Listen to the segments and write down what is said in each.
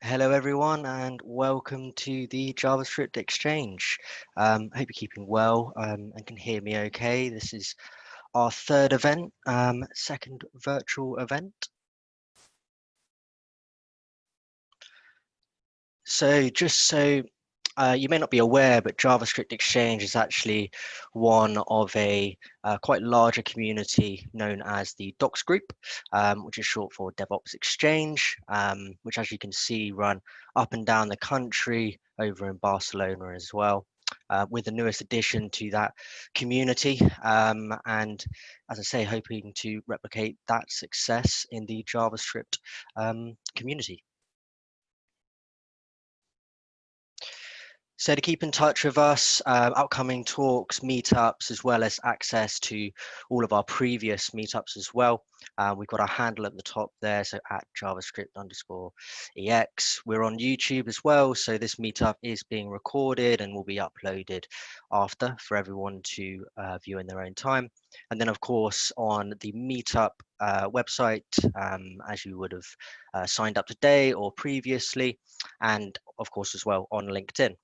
Hello, everyone, and welcome to the JavaScript Exchange. Hope you're keeping well and can hear me okay. This is our third event, second virtual event. So just so you may not be aware, but JavaScript Exchange is actually one of a quite larger community known as the Docs Group, which is short for DevOps-Exchange, which, as you can see, run up and down the country, over in Barcelona as well. With the newest addition to that community, and as I say, hoping to replicate that success in the JavaScript community. So to keep in touch with us, upcoming talks, meetups, as well as access to all of our previous meetups as well. We've got our handle at the top there, so at JavaScript_EX. We're on YouTube as well, so this meetup is being recorded and will be uploaded after for everyone to view in their own time. And then, of course, on the meetup website, as you would have signed up today or previously, and of course as well on LinkedIn.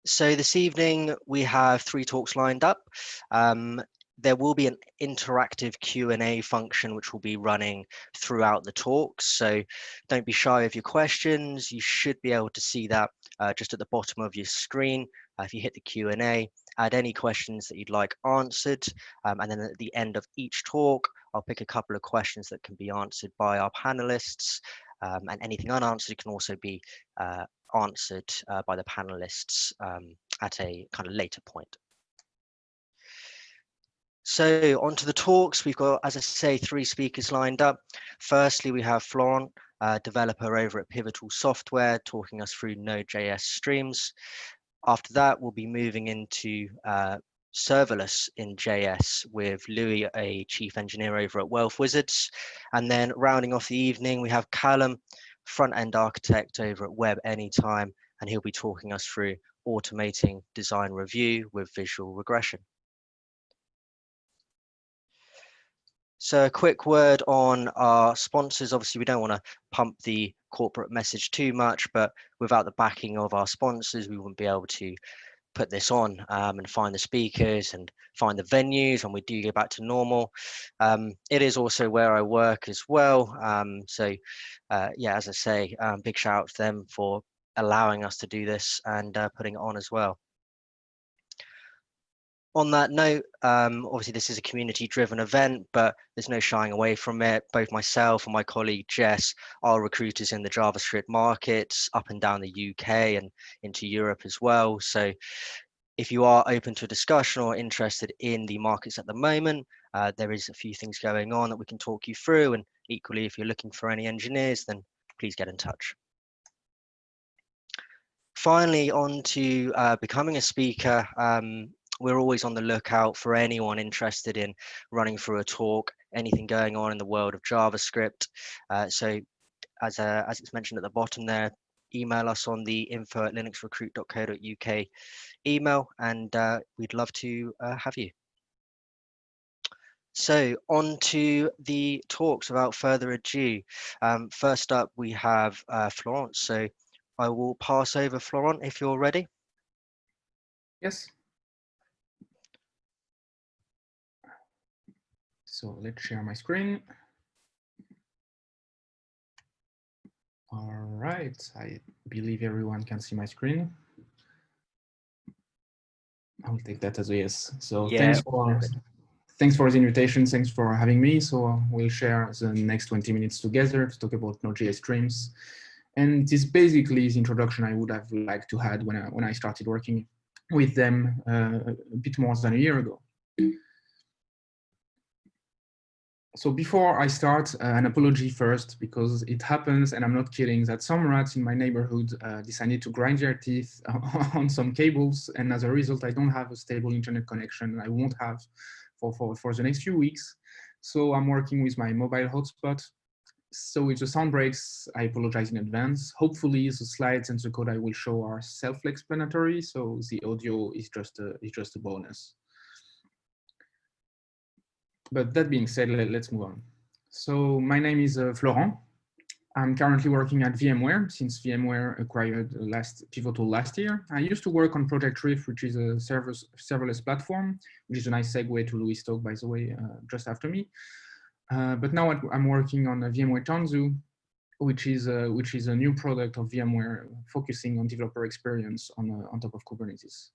So this evening we have 3 talks lined up. There will be an interactive Q&A function which will be running throughout the talks. So don't be shy of your questions. You should be able to see that just at the bottom of your screen. If you hit the Q&A, add any questions that you'd like answered. And then at the end of each talk, I'll pick a couple of questions that can be answered by our panelists. And anything unanswered can also be answered by the panelists at a kind of later point. So on to the talks. We've got, as I say, 3 speakers lined up. Firstly, we have Florent, developer over at Pivotal Software, talking us through Node.js streams. After that, we'll be moving into serverless in JS with Louis, a chief engineer over at Wealth Wizards. And then rounding off the evening, we have Callum, front-end architect over at Webanytime, and he'll be talking us through automating design review with visual regression. So a quick word on our sponsors. Obviously, we don't want to pump the corporate message too much, but without the backing of our sponsors, we wouldn't be able to put this on and find the speakers and find the venues when we do go back to normal. It is also where I work as well. Yeah, as I say, big shout out to them for allowing us to do this and putting it on as well. On that note, obviously this is a community-driven event, but there's no shying away from it. Both myself and my colleague Jess are recruiters in the JavaScript markets up and down the UK and into Europe as well. So if you are open to a discussion or interested in the markets at the moment, there is a few things going on that we can talk you through. And equally, if you're looking for any engineers, then please get in touch. Finally, on to becoming a speaker. We're always on the lookout for anyone interested in running through a talk, anything going on in the world of JavaScript. So as it's mentioned at the bottom there, email us on the info@linuxrecruit.co.uk email, and we'd love to have you. So on to the talks without further ado. First up, we have Florent. So I will pass over, Florent, if you're ready. Yes. So let's share my screen. All right, I believe everyone can see my screen. I will take that as a yes. So yeah, thanks for the invitation. Thanks for having me. So we'll share the next 20 minutes together to talk about Node.js streams. And this basically is the introduction I would have liked to had when I started working with them a bit more than a year ago. So before I start, an apology first, because it happens, and I'm not kidding, that some rats in my neighborhood decided to grind their teeth on some cables, and as a result, I don't have a stable internet connection, and I won't have for the next few weeks. So I'm working with my mobile hotspot. So if the sound breaks, I apologize in advance. Hopefully, the slides and the code I will show are self-explanatory, so the audio is just a bonus. But that being said, let's move on. So my name is Florent. I'm currently working at VMware since VMware acquired Pivotal last year. I used to work on Project Riff, which is a serverless platform, which is a nice segue to Louis' talk, by the way, just after me. But now I'm working on a VMware Tanzu, which is a new product of VMware focusing on developer experience on top of Kubernetes.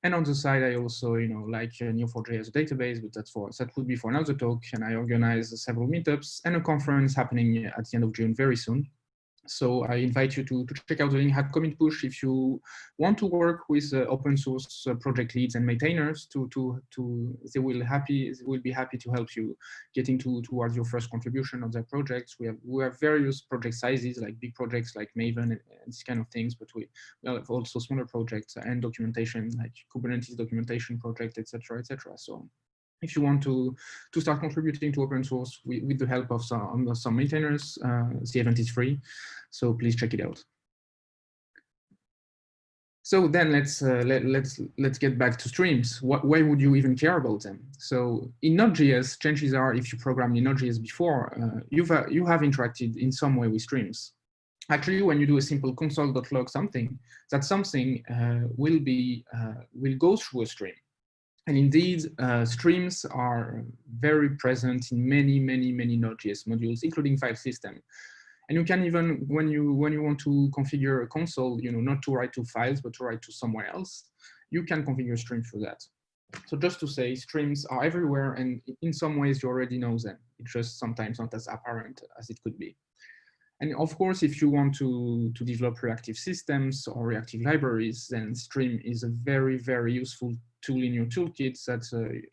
And on the side, I also, like Neo4j as a database, but that would be for another talk. And I organize several meetups and a conference happening at the end of June very soon. So I invite you to check out the link at Commit Push if you want to work with open source project leads and maintainers. They will be happy to help you getting towards your first contribution of their projects. We have various project sizes, like big projects like Maven and these kind of things, but we have also smaller projects and documentation like Kubernetes documentation project, etc., etc. So if you want to start contributing to open source with the help of some maintainers, the event is free, so please check it out. So then let's get back to streams. Why would you even care about them? So in Node.js, chances are, if you programmed in Node.js before, you have interacted in some way with streams. Actually, when you do a simple console.log something, that something will go through a stream. And indeed, streams are very present in many Node.js modules, including file system. And you can even, when you want to configure a console, not to write to files, but to write to somewhere else, you can configure streams for that. So just to say, streams are everywhere, and in some ways you already know them. It's just sometimes not as apparent as it could be. And of course, if you want to develop reactive systems or reactive libraries, then Stream is a very useful tool in your toolkit that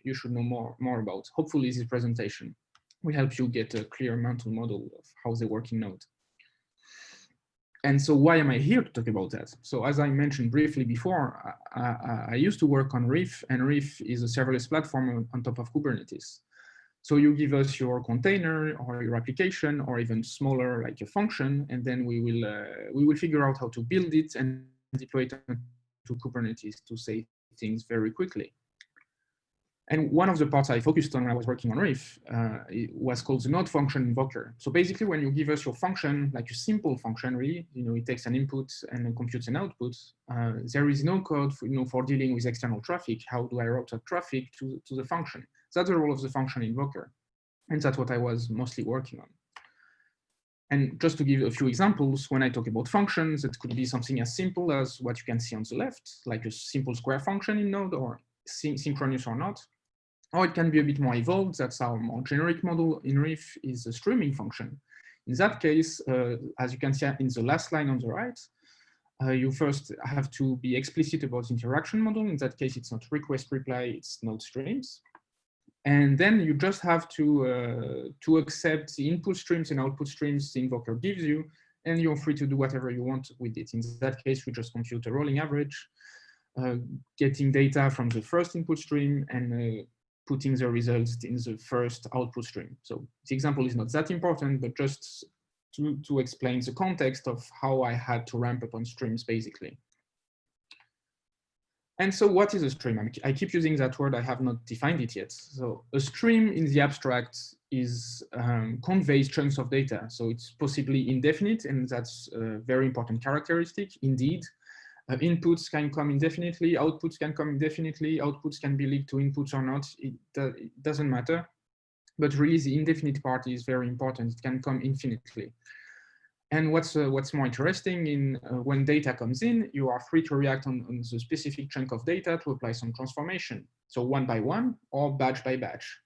you should know more about. Hopefully this presentation will help you get a clear mental model of how they work in Node. And so why am I here to talk about that? So as I mentioned briefly before, I used to work on Riff, and Riff is a serverless platform on top of Kubernetes. So you give us your container or your application, or even smaller, like a function, and then we will figure out how to build it and deploy it to Kubernetes to say things very quickly. And one of the parts I focused on when I was working on Riff it was called the node function invoker. So basically, when you give us your function, like a simple function, really, it takes an input and computes an output. There is no code for dealing with external traffic. How do I route that traffic to the function? That's the role of the function invoker. And that's what I was mostly working on. And just to give a few examples, when I talk about functions, it could be something as simple as what you can see on the left, like a simple square function in Node, or synchronous or not. Or it can be a bit more evolved. That's our more generic model in Riff, is a streaming function. In that case, as you can see in the last line on the right, you first have to be explicit about the interaction model. In that case, it's not request reply, it's node streams. And then you just have to accept the input streams and output streams the invoker gives you, and you're free to do whatever you want with it. In that case, we just compute a rolling average, getting data from the first input stream and putting the results in the first output stream. So the example is not that important, but just to explain the context of how I had to ramp up on streams, basically. And so what is a stream? I keep using that word, I have not defined it yet. So a stream in the abstract is conveys chunks of data. So it's possibly indefinite, and that's a very important characteristic. Indeed, inputs can come indefinitely, outputs can come indefinitely, outputs can be linked to inputs or not, it doesn't matter. But really the indefinite part is very important, it can come infinitely. And what's more interesting in when data comes in, you are free to react on the specific chunk of data to apply some transformation. So one by one or batch by batch.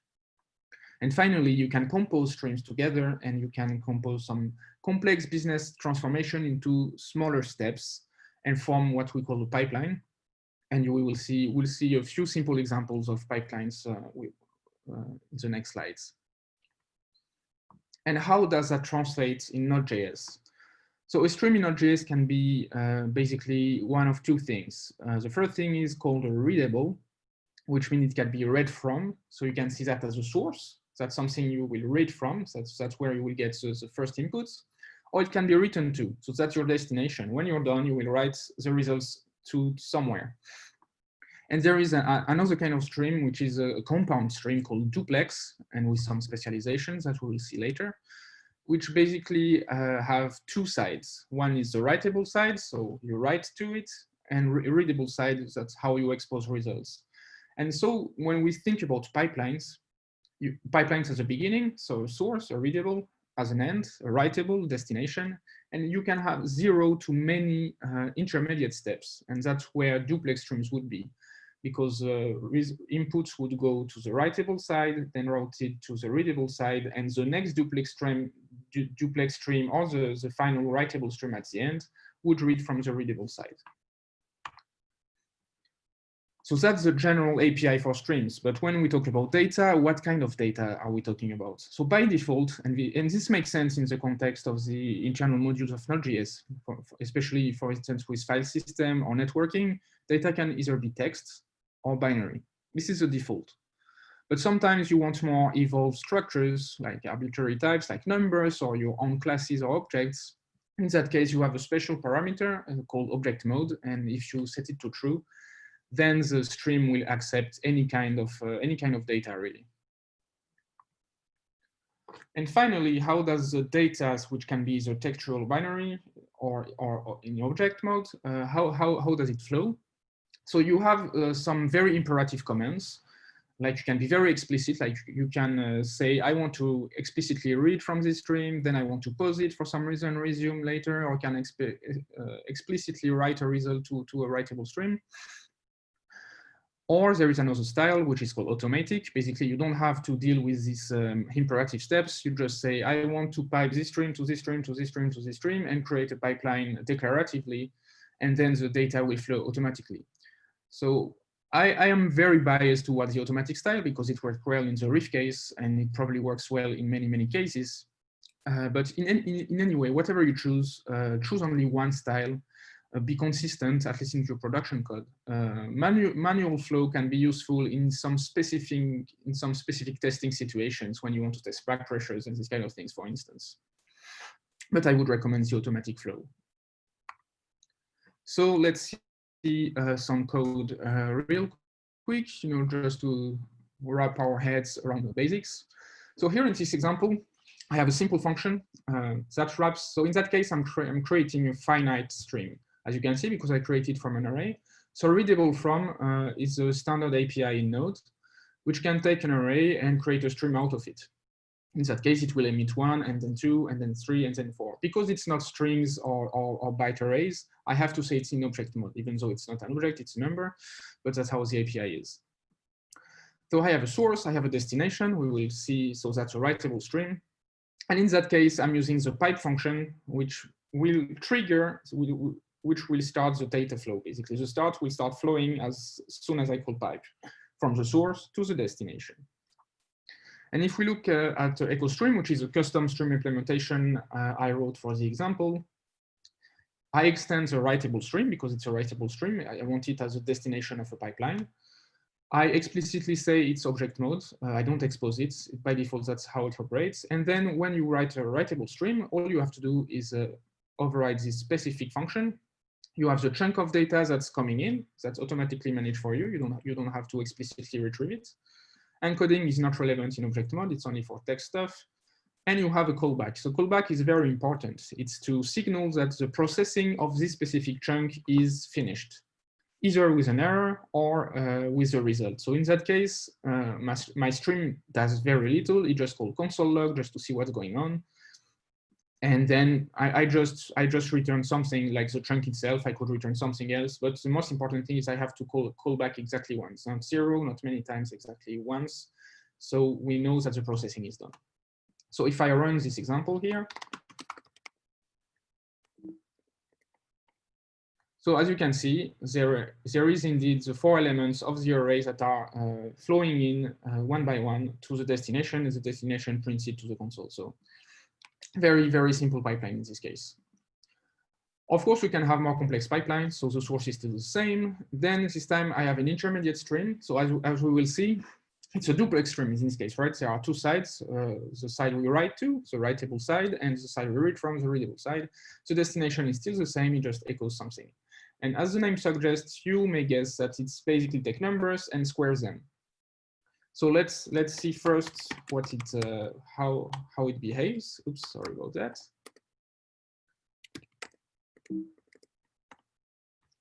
And finally, you can compose streams together, and you can compose some complex business transformation into smaller steps and form what we call a pipeline. And we'll see a few simple examples of pipelines in the next slides. And how does that translate in Node.js? So a stream in Node.js can be basically one of two things. The first thing is called a readable, which means it can be read from. So you can see that as a source. That's something you will read from. So that's where you will get the first inputs. Or it can be written to. So that's your destination. When you're done, you will write the results to somewhere. And there is another kind of stream, which is a compound stream called duplex, and with some specializations that we will see later. which basically have two sides. One is the writable side, so you write to it, and readable side, that's how you expose results. And so when we think about pipelines, pipelines as a beginning, so a source, a readable, as an end, a writable, destination, and you can have 0 to many intermediate steps, and that's where duplex streams would be, because inputs would go to the writable side, then routed to the readable side, and the next duplex stream or the final writable stream at the end would read from the readable side. So that's the general API for streams. But when we talk about data, what kind of data are we talking about? So by default, and this makes sense in the context of the internal modules of Node.js, especially for instance with file system or networking, data can either be text or binary. This is the default. But sometimes you want more evolved structures like arbitrary types like numbers or your own classes or objects. In that case, you have a special parameter called object mode. And if you set it to true, then the stream will accept any kind of data really. And finally, how does the data, which can be either textual binary or in object mode, how does it flow? So you have some very imperative commands, like you can be very explicit, like you can say, I want to explicitly read from this stream, then I want to pause it for some reason, resume later, or can explicitly write a result to a writable stream. Or there is another style, which is called automatic. Basically, you don't have to deal with these imperative steps. You just say, I want to pipe this stream to this stream to this stream to this stream and create a pipeline declaratively, and then the data will flow automatically. So I am very biased towards the automatic style because it worked well in the Riff case, and it probably works well in many, many cases. But in any way, whatever you choose, choose only one style. Be consistent, at least in your production code. Manual flow can be useful in some specific testing situations when you want to test back pressures and these kind of things, for instance. But I would recommend the automatic flow. So let's see some code real quick, just to wrap our heads around the basics. So here in this example, I have a simple function that wraps. So in that case, I'm creating a finite stream, as you can see, because I created from an array. So readable from is a standard API in Node, which can take an array and create a stream out of it. In that case, it will emit 1, and then 2, and then 3, and then 4. Because it's not strings or byte arrays, I have to say it's in object mode, even though it's not an object, it's a number, but that's how the API is. So I have a source, I have a destination, we will see, so that's a writable stream. And in that case, I'm using the pipe function, which will trigger, which will start the data flow, basically. The start will start flowing as soon as I call pipe, from the source to the destination. And if we look at the echo stream, which is a custom stream implementation I wrote for the example, I extend the writable stream because it's a writable stream. I want it as a destination of a pipeline. I explicitly say it's object mode. I don't expose it. By default, that's how it operates. And then when you write a writable stream, all you have to do is override this specific function. You have the chunk of data that's coming in, that's automatically managed for you. You don't have to explicitly retrieve it. Encoding is not relevant in object mode. It's only for text stuff. And you have a callback. So callback is very important. It's to signal that the processing of this specific chunk is finished, either with an error or with a result. So in that case, my stream does very little. It just calls console log just to see what's going on. And then I just return something like the chunk itself. I could return something else, but the most important thing is I have to call back exactly once, not 0, not many times, exactly once. So we know that the processing is done. So if I run this example here, so as you can see, there is indeed the 4 elements of the array that are flowing in one by one to the destination, and the destination prints it to the console. So very, very simple pipeline in this case. Of course, we can have more complex pipelines, so the source is still the same. Then this time I have an intermediate stream. So as we will see, it's a duplex stream in this case, right? There are 2 sides, the side we write to, the writable side, and the side we read from, the readable side. The destination is still the same, it just echoes something. And as the name suggests, you may guess that it's basically take numbers and squares them. So let's see first what it how it behaves. Oops, sorry about that.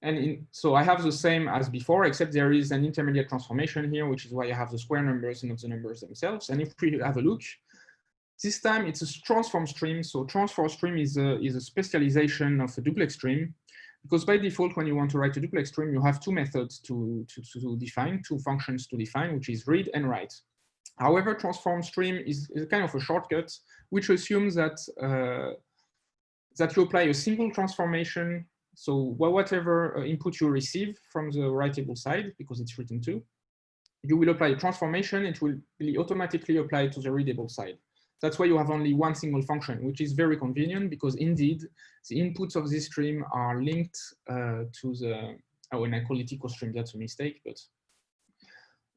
And so I have the same as before, except there is an intermediate transformation here, which is why I have the square numbers and not the numbers themselves. And if we have a look, this time it's a transform stream. So transform stream is a specialization of a duplex stream, because by default, when you want to write a duplex stream, you have two methods to define, two functions to define, which is read and write. However, transform stream is a kind of a shortcut, which assumes that that you apply a single transformation. So whatever input you receive from the writable side, because it's written to, you will apply a transformation. It will be automatically applied to the readable side. That's why you have only one single function, which is very convenient, because indeed the inputs of this stream are linked to the, oh, and I call it echo stream, that's a mistake, but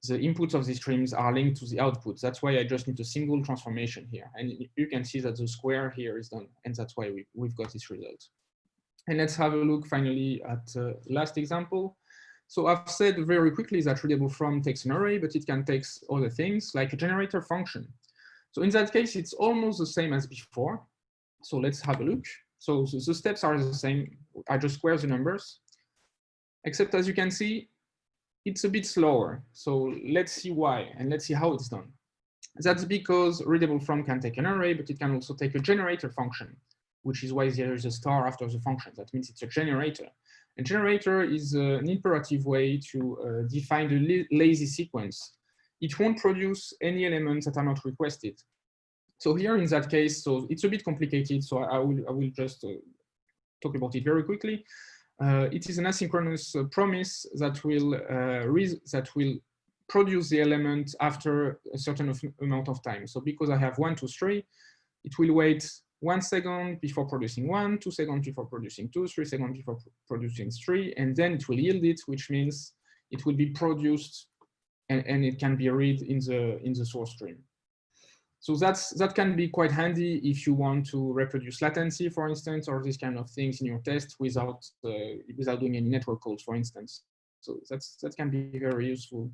the inputs of these streams are linked to the outputs. That's why I just need a single transformation here. And you can see that the square here is done. And that's why we've got this result. And let's have a look finally at the last example. So I've said very quickly that readable from takes an array, but it can take other things like a generator function. So in that case, it's almost the same as before. So let's have a look. So the steps are the same. I just square the numbers, except as you can see, it's a bit slower. So let's see why, and let's see how it's done. That's because readable from can take an array, but it can also take a generator function, which is why there is a star after the function. That means it's a generator. A generator is an imperative way to define the lazy sequence. It won't produce any elements that are not requested. So here in that case, so it's a bit complicated, so I will just talk about it very quickly. It is an asynchronous promise that will produce the element after a certain amount of time. So because I have 1, 2, 3, it will wait 1 second before producing 1, 2 seconds before producing 2, 3 seconds before producing 3, and then it will yield it, which means it will be produced and it can be read in the source stream. So that can be quite handy if you want to reproduce latency, for instance, or these kind of things in your test without doing any network calls, for instance. So that can be very useful,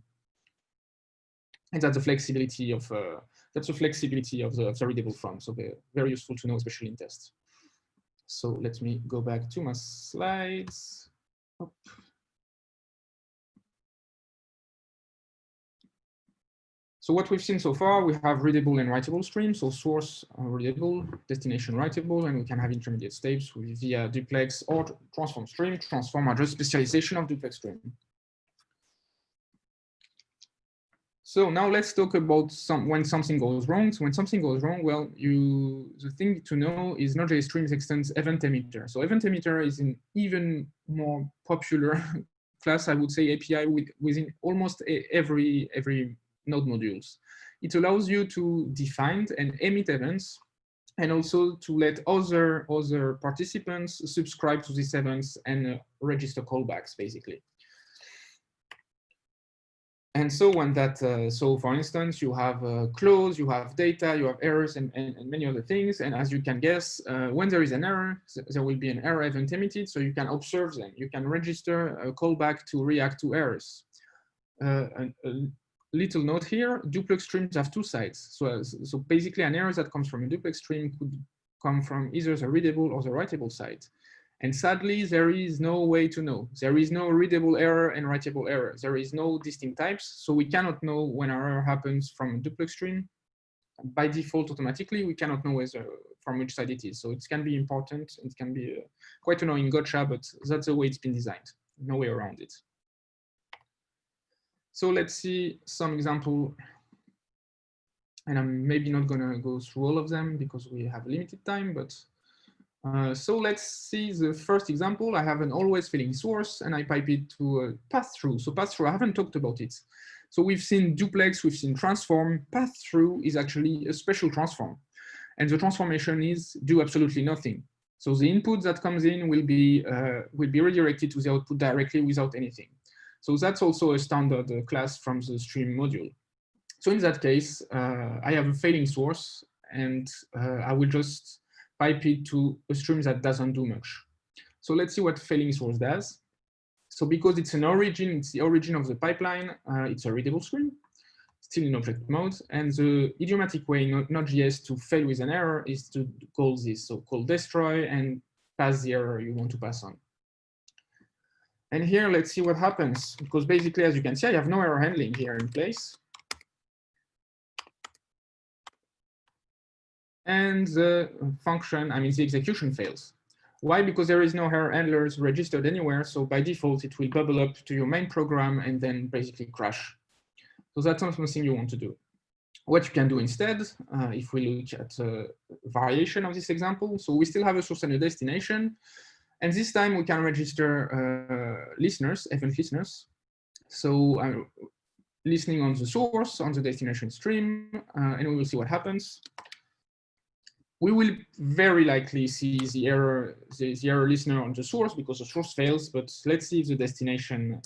and that's the flexibility of the readable from. So very useful to know, especially in tests. So let me go back to my slides. Oh. So what we've seen so far, we have readable and writable streams. So source readable, destination writable, and we can have intermediate steps via duplex or transform stream. Transform are just specialization of duplex stream. So now let's talk about when something goes wrong. So when something goes wrong, well, the thing to know is Node.js streams extends event emitter. So event emitter is an even more popular class, I would say, API within almost every Node modules. It allows you to define and emit events, and also to let other participants subscribe to these events and register callbacks, basically. And so when that, so for instance, you have clause, you have data, you have errors, and many other things. And as you can guess, when there is an error, there will be an error event emitted, so you can observe them. You can register a callback to react to errors. A little note here, duplex streams have two sides. So basically an error that comes from a duplex stream could come from either the readable or the writable side. And sadly, there is no way to know. There is no readable error and writable error. There is no distinct types. So we cannot know when an error happens from a duplex stream. By default, automatically, we cannot know from which side it is. So it can be important. It can be quite annoying gotcha, but that's the way it's been designed. No way around it. So let's see some example. And I'm maybe not gonna go through all of them because we have limited time, but so let's see the first example. I have an always failing source and I pipe it to a pass-through. So pass-through, I haven't talked about it. So we've seen duplex, we've seen transform. Pass-through is actually a special transform. And the transformation is do absolutely nothing. So the input that comes in will be redirected to the output directly without anything. So that's also a standard class from the stream module. So in that case, I have a failing source and I will just pipe it to a stream that doesn't do much. So let's see what failing source does. So because it's an origin, it's the origin of the pipeline, it's a readable stream. still in object mode. And the idiomatic way Node.js to fail with an error is to call this, so call destroy and pass the error you want to pass on. And here, let's see what happens, because basically, as you can see, I have no error handling here in place. And the function, I mean, the execution fails. Why? Because there is no error handlers registered anywhere. So by default, it will bubble up to your main program and then basically crash. So that's not something you want to do. What you can do instead, if we look at a variation of this example, so we still have a source and a destination. And this time we can register listeners, event listeners. So listening on the source, on the destination stream, and we will see what happens. We will very likely see the error listener on the source because the source fails, but let's see if the destination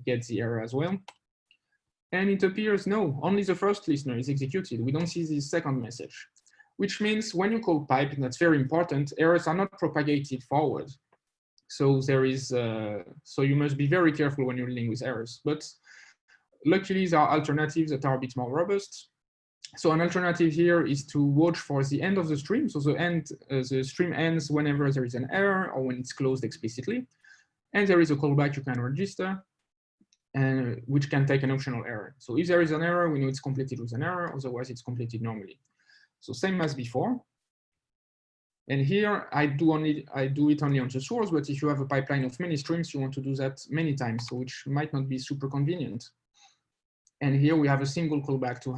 gets the error as well. And it appears, no, only the first listener is executed. We don't see the second message, which means when you call pipe, and that's very important, errors are not propagated forward. So there is, so you must be very careful when you're dealing with errors. But luckily, there are alternatives that are a bit more robust. So an alternative here is to watch for the end of the stream. So the stream ends whenever there is an error or when it's closed explicitly. And there is a callback you can register, and which can take an optional error. So if there is an error, we know it's completed with an error, otherwise it's completed normally. So same as before. And here I do it only on the source, but if you have a pipeline of many streams, you want to do that many times, so which might not be super convenient. And here we have a single callback to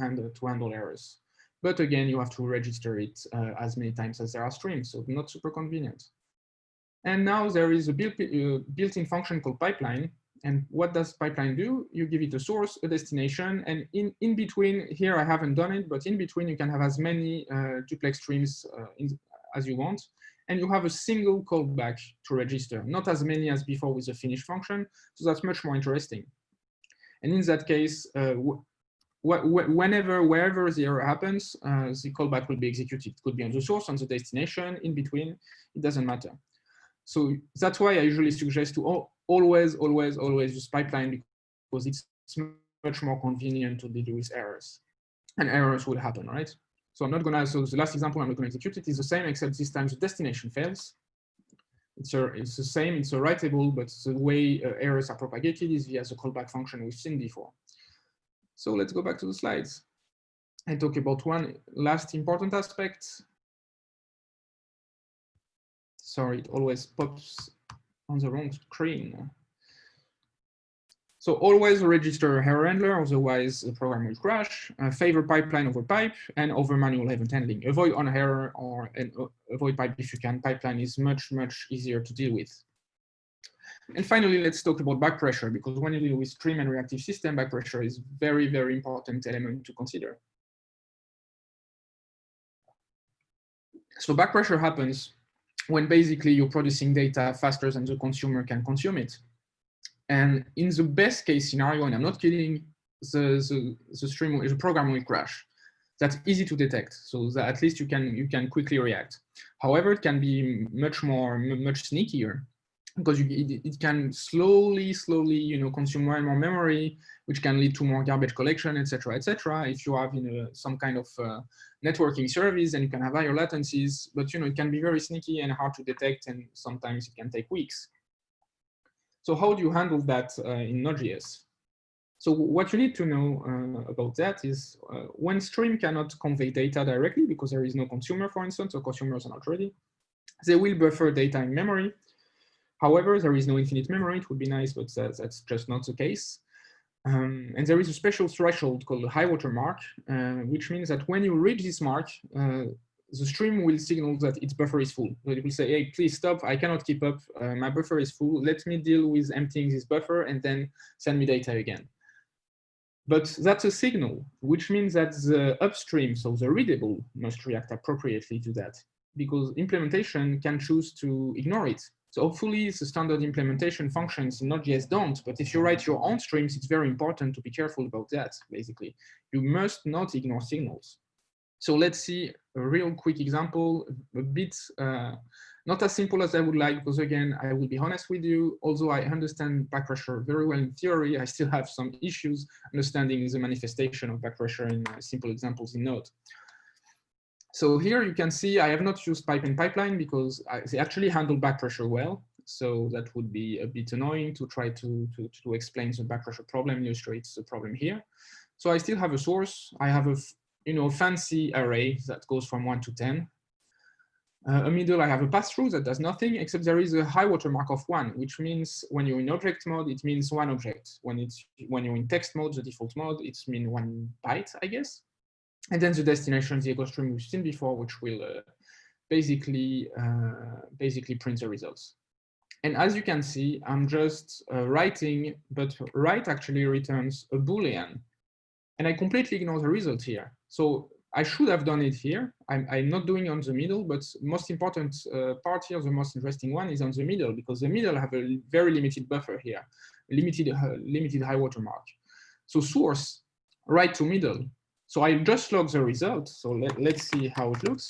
handle errors. But again, you have to register it as many times as there are streams, so not super convenient. And now there is a built-in function called pipeline. And what does pipeline do? You give it a source, a destination, and in between, here I haven't done it, but in between you can have as many duplex streams as you want. And you have a single callback to register, not as many as before with the finish function. So that's much more interesting. And in that case, wherever the error happens, the callback will be executed. It could be on the source, on the destination, in between, it doesn't matter. So that's why I usually suggest to always use pipeline, because it's much more convenient to deal with errors. And errors will happen, right? So I'm not gonna, so the last example I'm not gonna execute it is the same, except this time the destination fails. It's the same, it's a writable, but the way errors are propagated is via the callback function we've seen before. So let's go back to the slides and talk about one last important aspect. Sorry, it always pops on the wrong screen. So always register error handler, otherwise the program will crash. Favor pipeline over pipe and over manual event handling. Avoid on error or avoid pipe if you can. Pipeline is much easier to deal with. And finally, let's talk about back pressure, because when you deal with stream and reactive system, back pressure is very important element to consider. So back pressure happens when basically you're producing data faster than the consumer can consume it. And in the best case scenario, and I'm not kidding, the program will crash. That's easy to detect, so that at least you can quickly react. However, it can be much sneakier, because it can slowly, consume more and more memory, which can lead to more garbage collection, etc. If you have some kind of networking service, then you can have higher latencies, but it can be very sneaky and hard to detect, and sometimes it can take weeks. So how do you handle that in Node.js? So what you need to know about that is when stream cannot convey data directly because there is no consumer, for instance, or consumers are not ready, they will buffer data in memory. However, there is no infinite memory. It would be nice, but that's just not the case. And there is a special threshold called the high water mark, which means that when you reach this mark, the stream will signal that its buffer is full. So it will say, hey, please stop, I cannot keep up, my buffer is full, let me deal with emptying this buffer and then send me data again. But that's a signal, which means that the upstream, so the readable, must react appropriately to that, because implementation can choose to ignore it. So hopefully the standard implementation functions in Node.js don't, but if you write your own streams, it's very important to be careful about that, basically. You must not ignore signals. So let's see a real quick example, a bit not as simple as I would like, because again, I will be honest with you, although I understand back pressure very well in theory, I still have some issues understanding the manifestation of back pressure in simple examples in Node. So here you can see I have not used pipe and pipeline because they actually handle back pressure well. So that would be a bit annoying to try to explain the back pressure problem, illustrate the problem here. So I still have a source. I have a fancy array that goes from 1 to 10. A middle, I have a pass-through that does nothing, except there is a high watermark of 1, which means when you're in object mode, it means 1 object. When you're in text mode, the default mode, it's mean 1 byte, I guess. And then the destination, the echo stream we've seen before, which will basically print the results. And as you can see, I'm just writing, but write actually returns a Boolean. And I completely ignore the result here. So I should have done it here. I'm not doing it on the middle, but most important part here, the most interesting one, is on the middle, because the middle have a very limited buffer here, limited high watermark. So source, right to middle. So I just log the result. So let's see how it looks.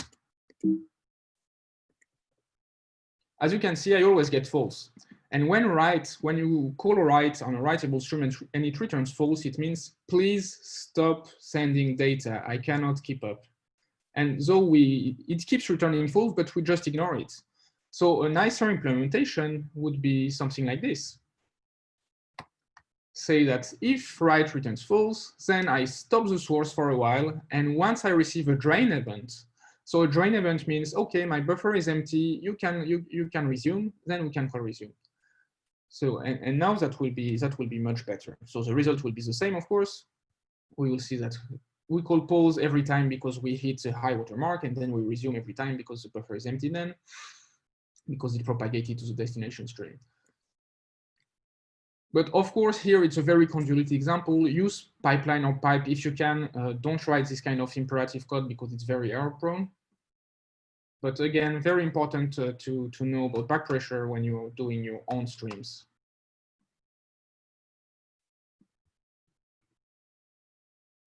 As you can see, I always get false. And when you call write on a writable stream and it returns false, it means please stop sending data. I cannot keep up. And so it keeps returning false, but we just ignore it. So a nicer implementation would be something like this. Say that if write returns false, then I stop the source for a while. And once I receive a drain event, so a drain event means, okay, my buffer is empty, you can resume, then we can call resume. So, and now that will be much better. So the result will be the same, of course. We will see that we call pause every time because we hit the high water mark, and then we resume every time because the buffer is empty then, because it propagated to the destination stream. But of course, here it's a very convoluted example. Use pipeline or pipe if you can. Don't write this kind of imperative code because it's very error prone. But again, very important to know about back pressure when you're doing your own streams.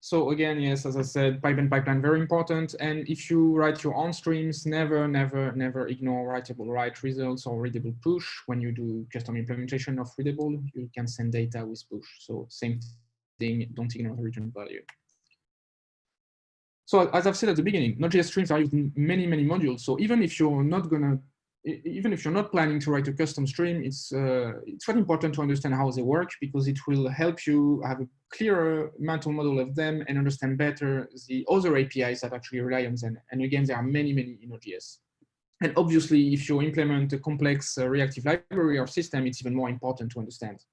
So again, yes, as I said, pipe and pipeline, very important. And if you write your own streams, never ignore writable write results or readable push. When you do custom implementation of readable, you can send data with push. So same thing, don't ignore the return value. So as I've said at the beginning, Node.js streams are used in many modules. So even if you're not planning to write a custom stream, it's quite important to understand how they work, because it will help you have a clearer mental model of them and understand better the other APIs that actually rely on them. And again, there are many in Node.js. And obviously, if you implement a complex reactive library or system, it's even more important to understand.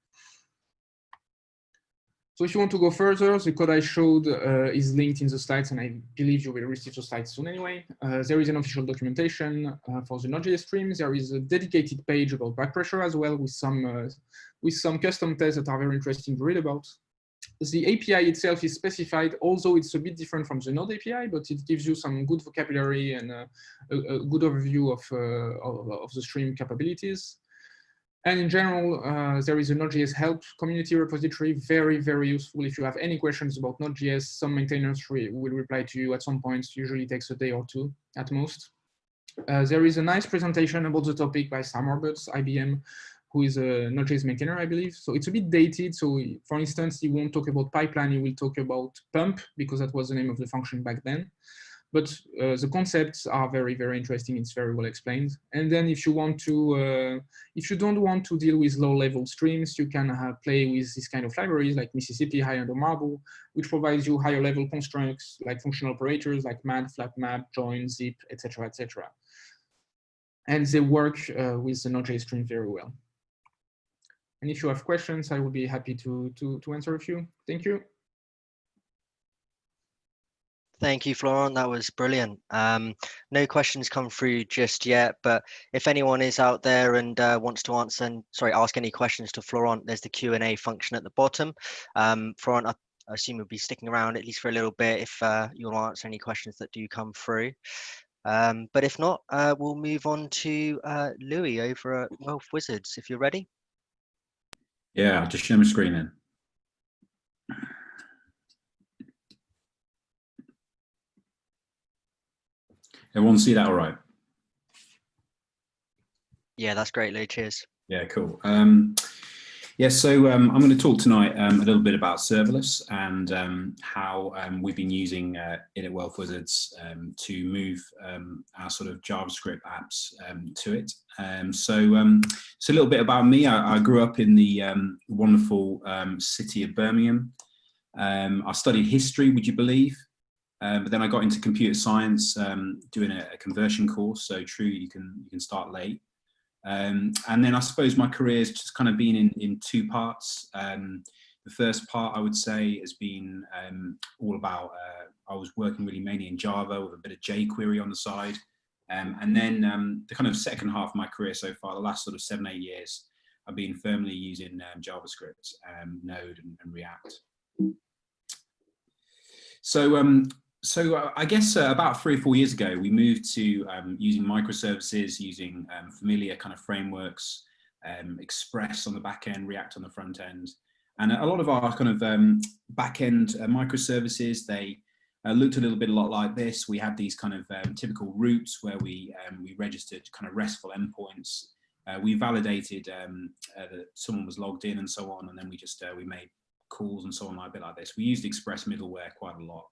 So if you want to go further, the code I showed is linked in the slides, and I believe you will receive the slides soon anyway. There is an official documentation for the Node.js streams. There is a dedicated page about back pressure as well, with some custom tests that are very interesting to read about. The API itself is specified, although it's a bit different from the Node API, but it gives you some good vocabulary and a good overview of the stream capabilities. And in general, there is a Node.js help community repository, very useful. If you have any questions about Node.js, some maintainers will reply to you at some point. Usually takes a day or two at most. There is a nice presentation about the topic by Sam Roberts, IBM, who is a Node.js maintainer, I believe. So it's a bit dated. So for instance, he won't talk about pipeline, he will talk about pump, because that was the name of the function back then. But the concepts are very interesting. It's very well explained. And then if you don't want to deal with low-level streams, you can play with this kind of libraries like Mississippi, High Under Marble, which provides you higher-level constructs like functional operators like mad, flat map, join, zip, etc. And they work with the Node.js stream very well. And if you have questions, I will be happy to answer a few. Thank you. Thank you, Florent. That was brilliant. No questions come through just yet, but if anyone is out there and wants to ask any questions to Florent, there's the Q&A function at the bottom. Florent, I assume you'll be sticking around at least for a little bit if you want to answer any questions that do come through. But if not, we'll move on to Louis over at Wealth Wizards, if you're ready. Yeah, I'll just share my screen then. Everyone see that all right? Yeah, that's great, Lou. Cheers. Yeah, cool. Yeah, so I'm going to talk tonight a little bit about serverless and how we've been using it at Wealth Wizards to move our sort of JavaScript apps to it. So a little bit about me. I grew up in the wonderful city of Birmingham. I studied history, would you believe? But then I got into computer science, doing a conversion course. So true, you can start late. And then I suppose my career has just kind of been in two parts. The first part I would say has been all about, I was working really mainly in Java with a bit of jQuery on the side. And then the kind of second half of my career so far, the last sort of 7-8 years, I've been firmly using JavaScript, Node and React. So I guess about 3 or 4 years ago, we moved to using microservices, using familiar kind of frameworks, Express on the back end, React on the front end. And a lot of our kind of back end microservices, they looked a lot like this. We had these kind of typical routes where we registered kind of RESTful endpoints. We validated that someone was logged in and so on. And then we just, we made calls and so on, like a bit like this. We used Express middleware quite a lot.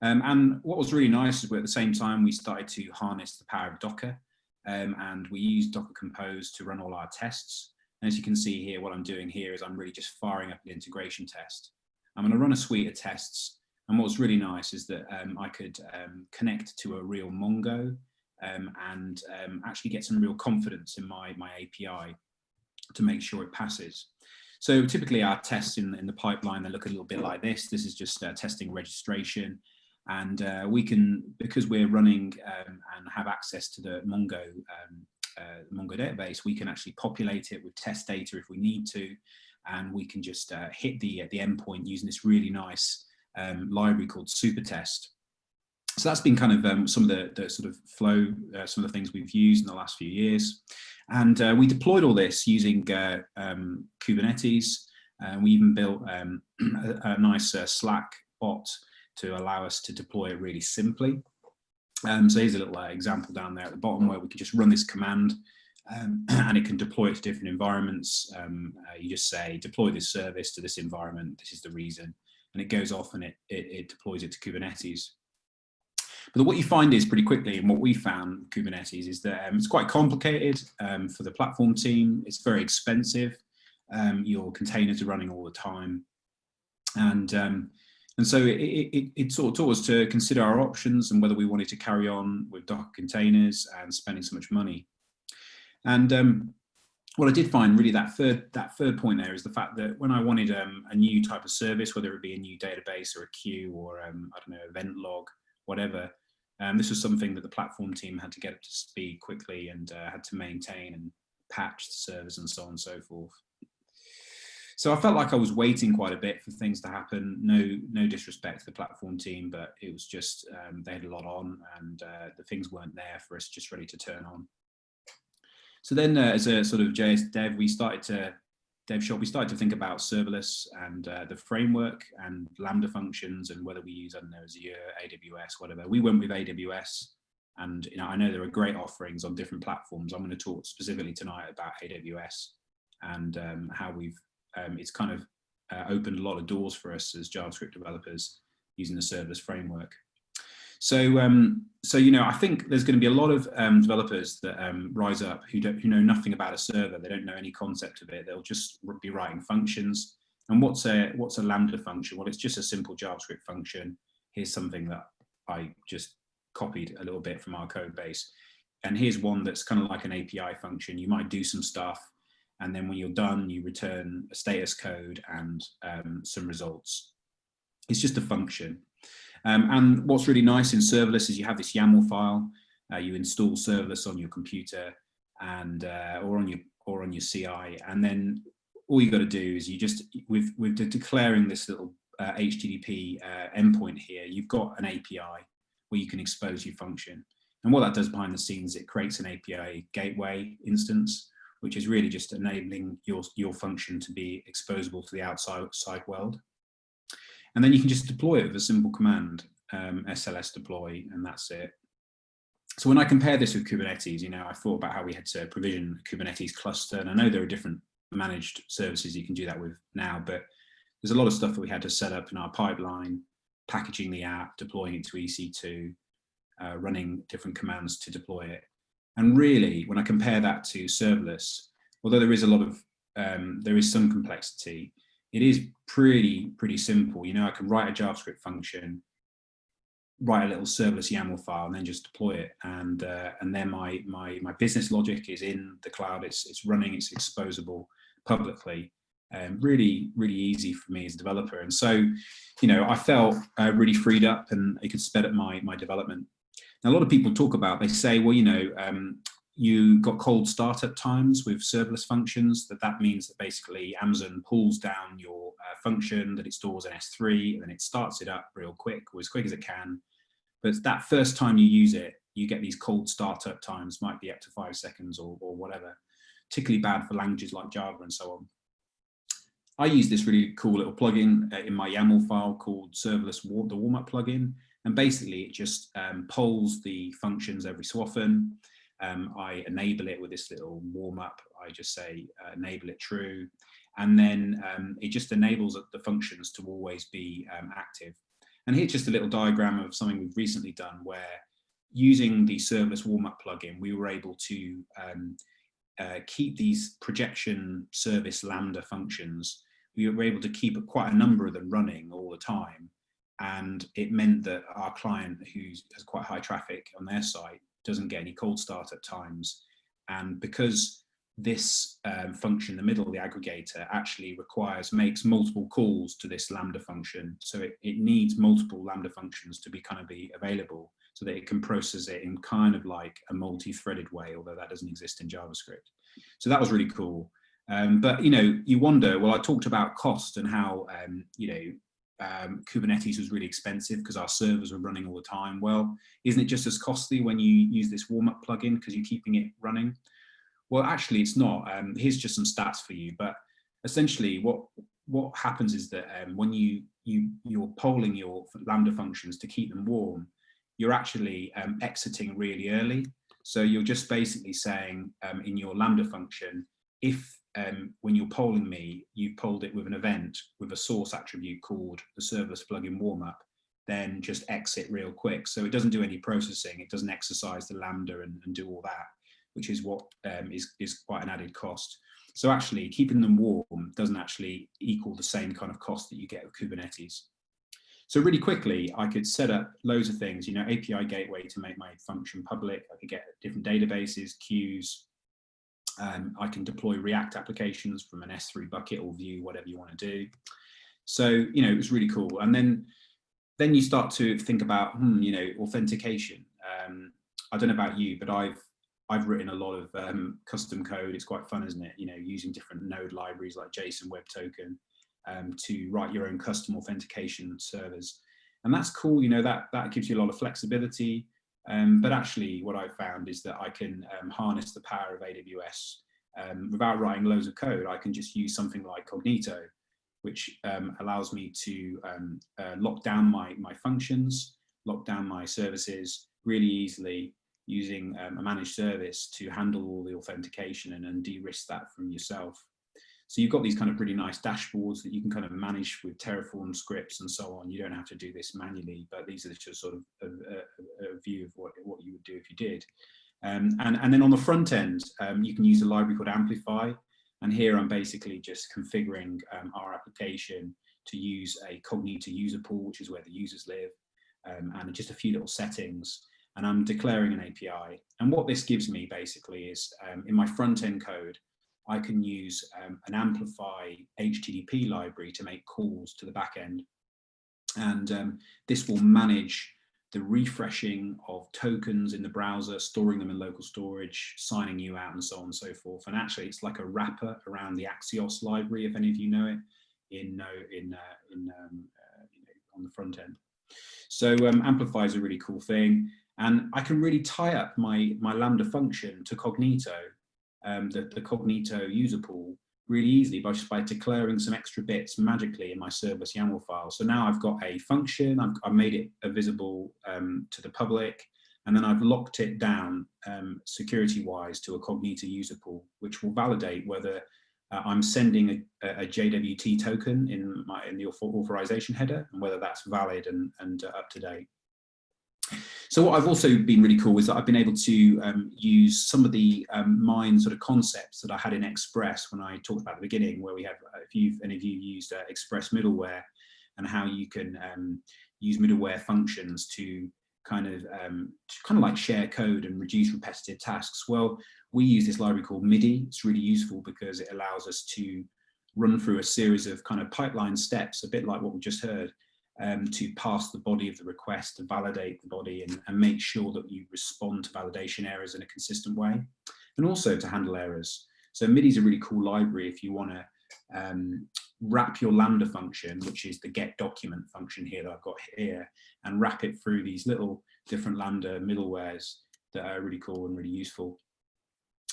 And what was really nice is at the same time, we started to harness the power of Docker, and we used Docker Compose to run all our tests. And as you can see here, what I'm doing here is I'm really just firing up an integration test. I'm going to run a suite of tests. And what was really nice is that I could connect to a real Mongo and actually get some real confidence in my API to make sure it passes. So typically our tests in the pipeline, they look a little bit like this. This is just testing registration. And we can, because we're running and have access to the Mongo database, we can actually populate it with test data if we need to, and we can just hit the endpoint using this really nice library called Supertest. So that's been kind of some of the sort of flow, some of the things we've used in the last few years. And we deployed all this using Kubernetes. We even built a nice Slack bot to allow us to deploy it really simply. So here's a little example down there at the bottom where we can just run this command and it can deploy it to different environments. You just say, deploy this service to this environment, this is the reason, and it goes off and it deploys it to Kubernetes. But what you find is pretty quickly, and what we found with Kubernetes is that it's quite complicated for the platform team. It's very expensive. Your containers are running all the time. And so it sort of taught us to consider our options and whether we wanted to carry on with Docker containers and spending so much money. And what I did find really that third point there is the fact that when I wanted a new type of service, whether it be a new database or a queue or I don't know, event log, whatever, this was something that the platform team had to get up to speed quickly and had to maintain and patch the servers and so on and so forth. So I felt like I was waiting quite a bit for things to happen. No disrespect to the platform team, but it was just they had a lot on, and the things weren't there for us just ready to turn on. So then, as a sort of JS dev, we started to think about serverless and the framework and Lambda functions and whether we use, I don't know, Azure, AWS, whatever. We went with AWS, and I know there are great offerings on different platforms. I'm going to talk specifically tonight about AWS and how we've it's kind of opened a lot of doors for us as JavaScript developers using the serverless framework. So I think there's going to be a lot of developers that rise up who know nothing about a server. They don't know any concept of it. They'll just be writing functions. And what's a Lambda function? Well, it's just a simple JavaScript function. Here's something that I just copied a little bit from our code base. And here's one that's kind of like an API function. You might do some stuff, and then when you're done, you return a status code and some results. It's just a function. And what's really nice in serverless is you have this YAML file. You install serverless on your computer and or on your CI, and then all you got to do is with declaring this little HTTP endpoint here, you've got an API where you can expose your function. And what that does behind the scenes, it creates an API gateway instance, which is really just enabling your function to be exposable to the outside world. And then you can just deploy it with a simple command, SLS deploy, and that's it. So when I compare this with Kubernetes, I thought about how we had to provision a Kubernetes cluster, and I know there are different managed services you can do that with now, but there's a lot of stuff that we had to set up in our pipeline, packaging the app, deploying it to EC2, running different commands to deploy it. And really, when I compare that to serverless, although there is a lot of, there is some complexity, it is pretty simple. I can write a JavaScript function, write a little serverless YAML file, and then just deploy it. And then my business logic is in the cloud. It's running. It's exposable publicly. Really easy for me as a developer. And so, I felt really freed up, and it could sped up my development. Now, a lot of people talk about, they say, well, you got cold startup times with serverless functions. That means that basically Amazon pulls down your function that it stores in S3, and then it starts it up real quick, or as quick as it can. But that first time you use it, you get these cold startup times, might be up to 5 seconds or whatever, particularly bad for languages like Java and so on. I use this really cool little plugin in my YAML file called Serverless, the warm-up plugin. And basically it just polls the functions every so often. I enable it with this little warm-up. I just say enable it true. And then it just enables the functions to always be active. And here's just a little diagram of something we've recently done where, using the serverless warm-up plugin, we were able to keep these projection service Lambda functions. We were able to keep quite a number of them running all the time. And it meant that our client, who has quite high traffic on their site, doesn't get any cold startup times. And because this function in the middle, the aggregator, actually makes multiple calls to this Lambda function. So it needs multiple Lambda functions to be available, so that it can process it in kind of like a multi-threaded way, although that doesn't exist in JavaScript. So that was really cool. But you wonder, well, I talked about cost and how Kubernetes was really expensive because our servers were running all the time. Well, isn't it just as costly when you use this warm-up plugin because you're keeping it running? Well, actually, it's not. Here's just some stats for you. But essentially, what happens is that when you're polling your Lambda functions to keep them warm, you're actually exiting really early. So you're just basically saying in your Lambda function, if when you're polling me, you've polled it with an event with a source attribute called the serverless plugin warmup, then just exit real quick. So it doesn't do any processing. It doesn't exercise the Lambda and do all that, which is what is quite an added cost. So actually keeping them warm doesn't actually equal the same kind of cost that you get with Kubernetes. So really quickly, I could set up loads of things, API gateway to make my function public. I could get different databases, queues. I can deploy React applications from an S3 bucket or Vue, whatever you want to do. So, it was really cool. And then you start to think about, authentication. I don't know about you, but I've written a lot of custom code. It's quite fun, isn't it? Using different node libraries like JSON Web Token to write your own custom authentication servers. And that's cool. That gives you a lot of flexibility. But actually what I've found is that I can harness the power of AWS without writing loads of code. I can just use something like Cognito, which allows me to lock down my functions, lock down my services really easily, using a managed service to handle all the authentication and de-risk that from yourself. So you've got these kind of really nice dashboards that you can kind of manage with Terraform scripts and so on. You don't have to do this manually, but these are just sort of a view of what you would do if you did. And then on the front end, you can use a library called Amplify. And here I'm basically just configuring our application to use a Cognito user pool, which is where the users live, and just a few little settings. And I'm declaring an API. And what this gives me basically is in my front end code, I can use an Amplify HTTP library to make calls to the back end. And this will manage the refreshing of tokens in the browser, storing them in local storage, signing you out, and so on and so forth. And actually, it's like a wrapper around the Axios library, if any of you know it, on the front end. So Amplify is a really cool thing. And I can really tie up my Lambda function to Cognito, the Cognito user pool, really easily just by declaring some extra bits magically in my serverless YAML file. So now I've got a function, I've made it visible to the public. And then I've locked it down security-wise to a Cognito user pool, which will validate whether I'm sending a JWT token in the authorization header, and whether that's valid and up to date. So what I've also been really cool is that I've been able to use some of the mine sort of concepts that I had in Express when I talked about at the beginning, where we have, if any of you used Express middleware, and how you can use middleware functions to kind of like share code and reduce repetitive tasks. Well, we use this library called MIDI. It's really useful because it allows us to run through a series of kind of pipeline steps, a bit like what we just heard, to pass the body of the request, to validate the body, and make sure that you respond to validation errors in a consistent way, and also to handle errors. So MIDI is a really cool library if you want to wrap your Lambda function, which is the get document function here that I've got here, and wrap it through these little different Lambda middlewares that are really cool and really useful.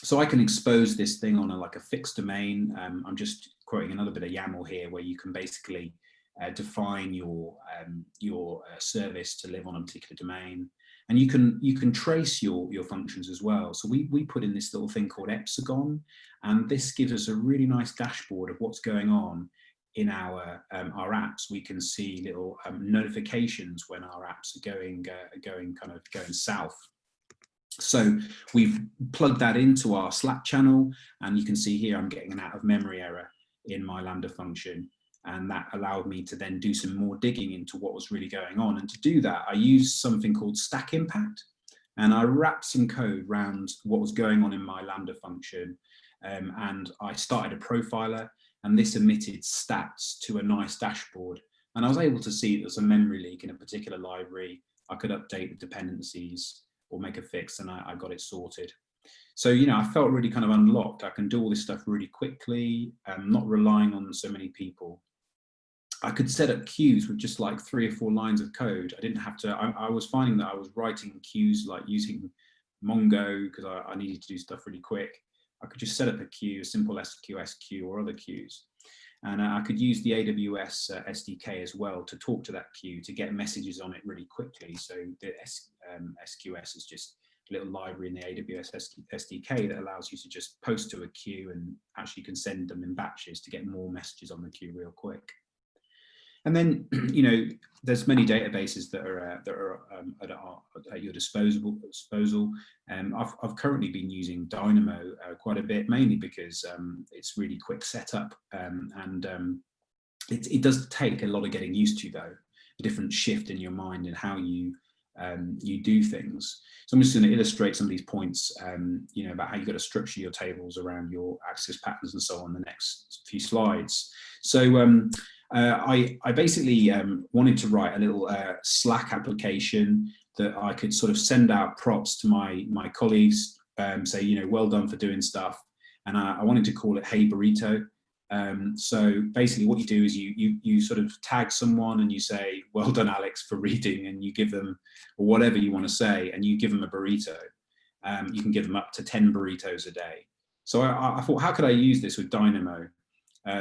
So I can expose this thing on like a fixed domain. I'm just quoting another bit of YAML here, where you can basically define your service to live on a particular domain, and you can trace your functions as well. So we put in this little thing called Epsagon, and this gives us a really nice dashboard of what's going on in our apps. We can see little notifications when our apps are going south. So we've plugged that into our Slack channel, and you can see here I'm getting an out of memory error in my Lambda function. And that allowed me to then do some more digging into what was really going on. And to do that, I used something called Stack Impact, and I wrapped some code around what was going on in my Lambda function. And I started a profiler, and this emitted stats to a nice dashboard. And I was able to see there's a memory leak in a particular library. I could update the dependencies or make a fix, and I got it sorted. So, you know, I felt really kind of unlocked. I can do all this stuff really quickly, not relying on so many people. I could set up queues with just like 3 or 4 lines of code. I didn't have to, I was finding that I was writing queues like using Mongo because I needed to do stuff really quick. I could just set up a queue, a simple SQS queue or other queues. And I could use the AWS SDK as well to talk to that queue to get messages on it really quickly. So the SQS is just a little library in the AWS SDK that allows you to just post to a queue, and actually can send them in batches to get more messages on the queue real quick. And then, you know, there's many databases that are at your disposal. I've currently been using Dynamo quite a bit, mainly because it's really quick setup, and it does take a lot of getting used to, though, a different shift in your mind and how you do things. So I'm just going to illustrate some of these points, you know, about how you've got to structure your tables around your access patterns and so on the next few slides. So I basically wanted to write a little Slack application that I could sort of send out props to my colleagues, say, you know, well done for doing stuff. And I wanted to call it Hey Burrito. So basically what you do is you sort of tag someone and you say, well done, Alex, for reading, and you give them whatever you want to say, and you give them a burrito. You can give them up to 10 burritos a day. So I thought, how could I use this with Dynamo?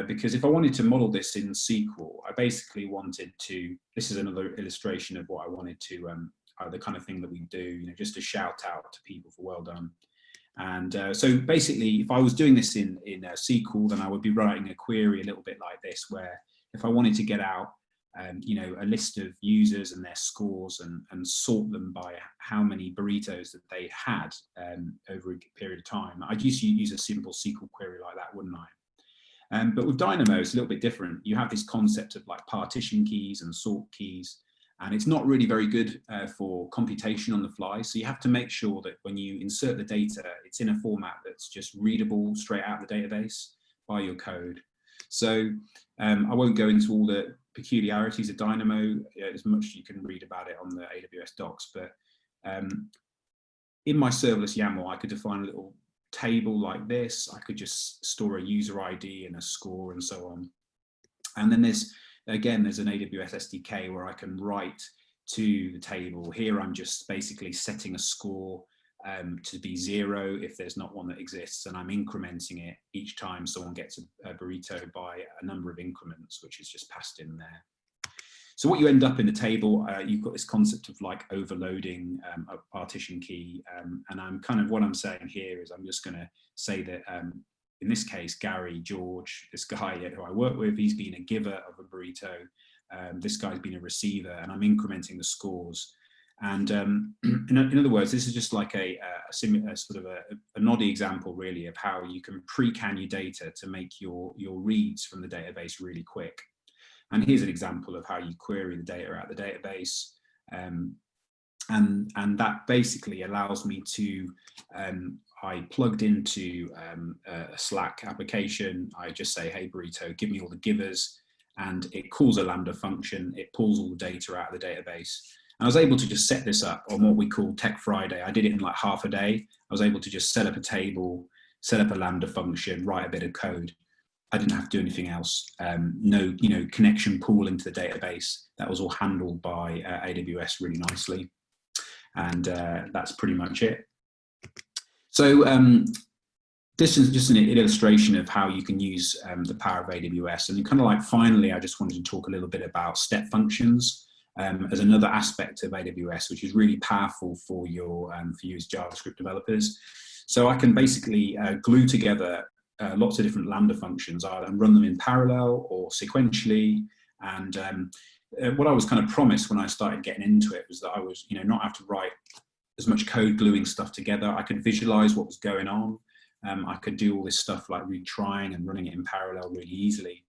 Because if I wanted to model this in SQL, I basically wanted to, this is another illustration of what I wanted to, the kind of thing that we do, you know, just to shout out to people for well done. And so basically, if I was doing this in SQL, then I would be writing a query a little bit like this, where if I wanted to get out, you know, a list of users and their scores and sort them by how many burritos that they had over a period of time, I'd use a simple SQL query like that, wouldn't I? But with Dynamo, it's a little bit different. You have this concept of like partition keys and sort keys, and it's not really very good for computation on the fly. So you have to make sure that when you insert the data, it's in a format that's just readable straight out of the database by your code. So I won't go into all the peculiarities of Dynamo, as much as you can read about it on the AWS docs, but in my serverless YAML, I could define a little table like this. I could just store a user ID and a score and so on. And then there's an AWS SDK where I can write to the table. Here I'm just basically setting a score to be 0 if there's not one that exists, and I'm incrementing it each time someone gets a burrito by a number of increments, which is just passed in there. So what you end up in the table, you've got this concept of like overloading a partition key. And I'm kind of, what I'm saying here is I'm just going to say that in this case, Gary, George, this guy who I work with, he's been a giver of a burrito. This guy's been a receiver, and I'm incrementing the scores. And in other words, this is just like a sort of a noddy example, really, of how you can pre-can your data to make your reads from the database really quick. And here's an example of how you query the data out of the database. And that basically allows me to, I plugged into a Slack application. I just say, hey, Burrito, give me all the givers. And it calls a Lambda function. It pulls all the data out of the database. And I was able to just set this up on what we call Tech Friday. I did it in like half a day. I was able to just set up a table, set up a Lambda function, write a bit of code. I didn't have to do anything else. No, connection pooling to the database. That was all handled by AWS really nicely. And that's pretty much it. So this is just an illustration of how you can use the power of AWS. And kind of like, finally, I just wanted to talk a little bit about step functions as another aspect of AWS, which is really powerful for you as JavaScript developers. So I can basically glue together lots of different Lambda functions and run them in parallel or sequentially. And what I was kind of promised when I started getting into it was that I was, not have to write as much code gluing stuff together. I could visualize what was going on. I could do all this stuff like retrying and running it in parallel really easily.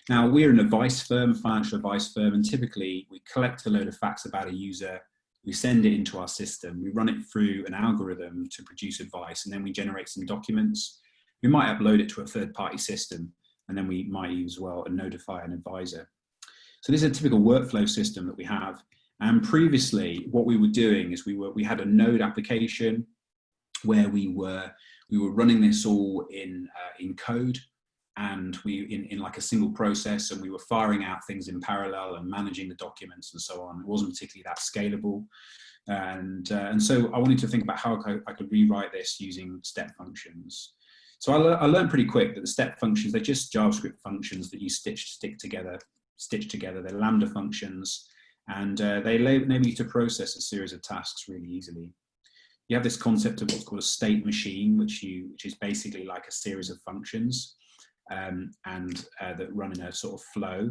Now, we're an advice firm, financial advice firm, and typically we collect a load of facts about a user, we send it into our system, we run it through an algorithm to produce advice, and then we generate some documents. We might upload it to a third-party system, and then we might use as well and notify an advisor. So this is a typical workflow system that we have. And previously, what we were doing is we had a Node application where we were running this all in code, and in like a single process, and we were firing out things in parallel and managing the documents and so on. It wasn't particularly that scalable. And so I wanted to think about how I could rewrite this using step functions. So I learned pretty quick that the step functions, they're just JavaScript functions that you stitch together. They're Lambda functions, and they enable you to process a series of tasks really easily. You have this concept of what's called a state machine, which is basically like a series of functions that run in a sort of flow.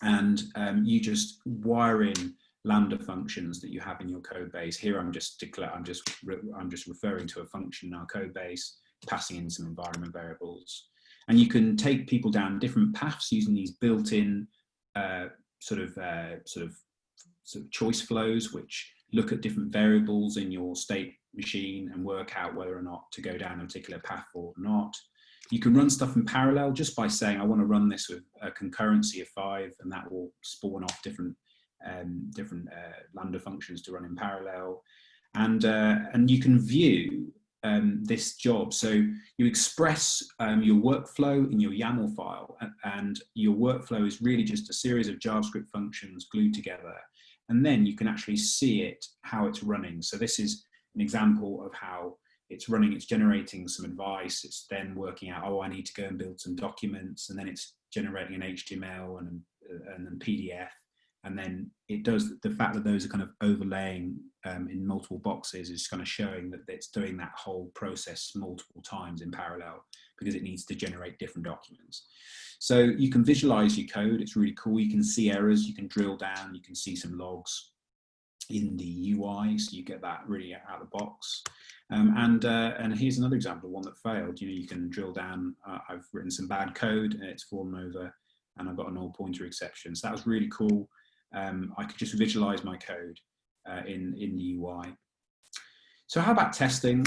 And you just wire in Lambda functions that you have in your code base. Here I'm just referring to a function in our code base, passing in some environment variables. And you can take people down different paths using these built-in sort of choice flows, which look at different variables in your state machine and work out whether or not to go down a particular path or not. You can run stuff in parallel just by saying, I want to run this with a concurrency of 5, and that will spawn off different Lambda functions to run in parallel. And you can view this job. So you express your workflow in your YAML file, and your workflow is really just a series of JavaScript functions glued together. And then you can actually see it, how it's running. So this is an example of how it's running. It's generating some advice. It's then working out, oh, I need to go and build some documents. And then it's generating an HTML and then PDF. And then it does, the fact that those are kind of overlaying in multiple boxes is kind of showing that it's doing that whole process multiple times in parallel, because it needs to generate different documents. So you can visualize your code. It's really cool. You can see errors. You can drill down. You can see some logs in the UI. So you get that really out of the box. And here's another example of one that failed. You can drill down. I've written some bad code and it's fallen over, and I've got a null pointer exception. So that was really cool. I could just visualize my code in the UI. So how about testing?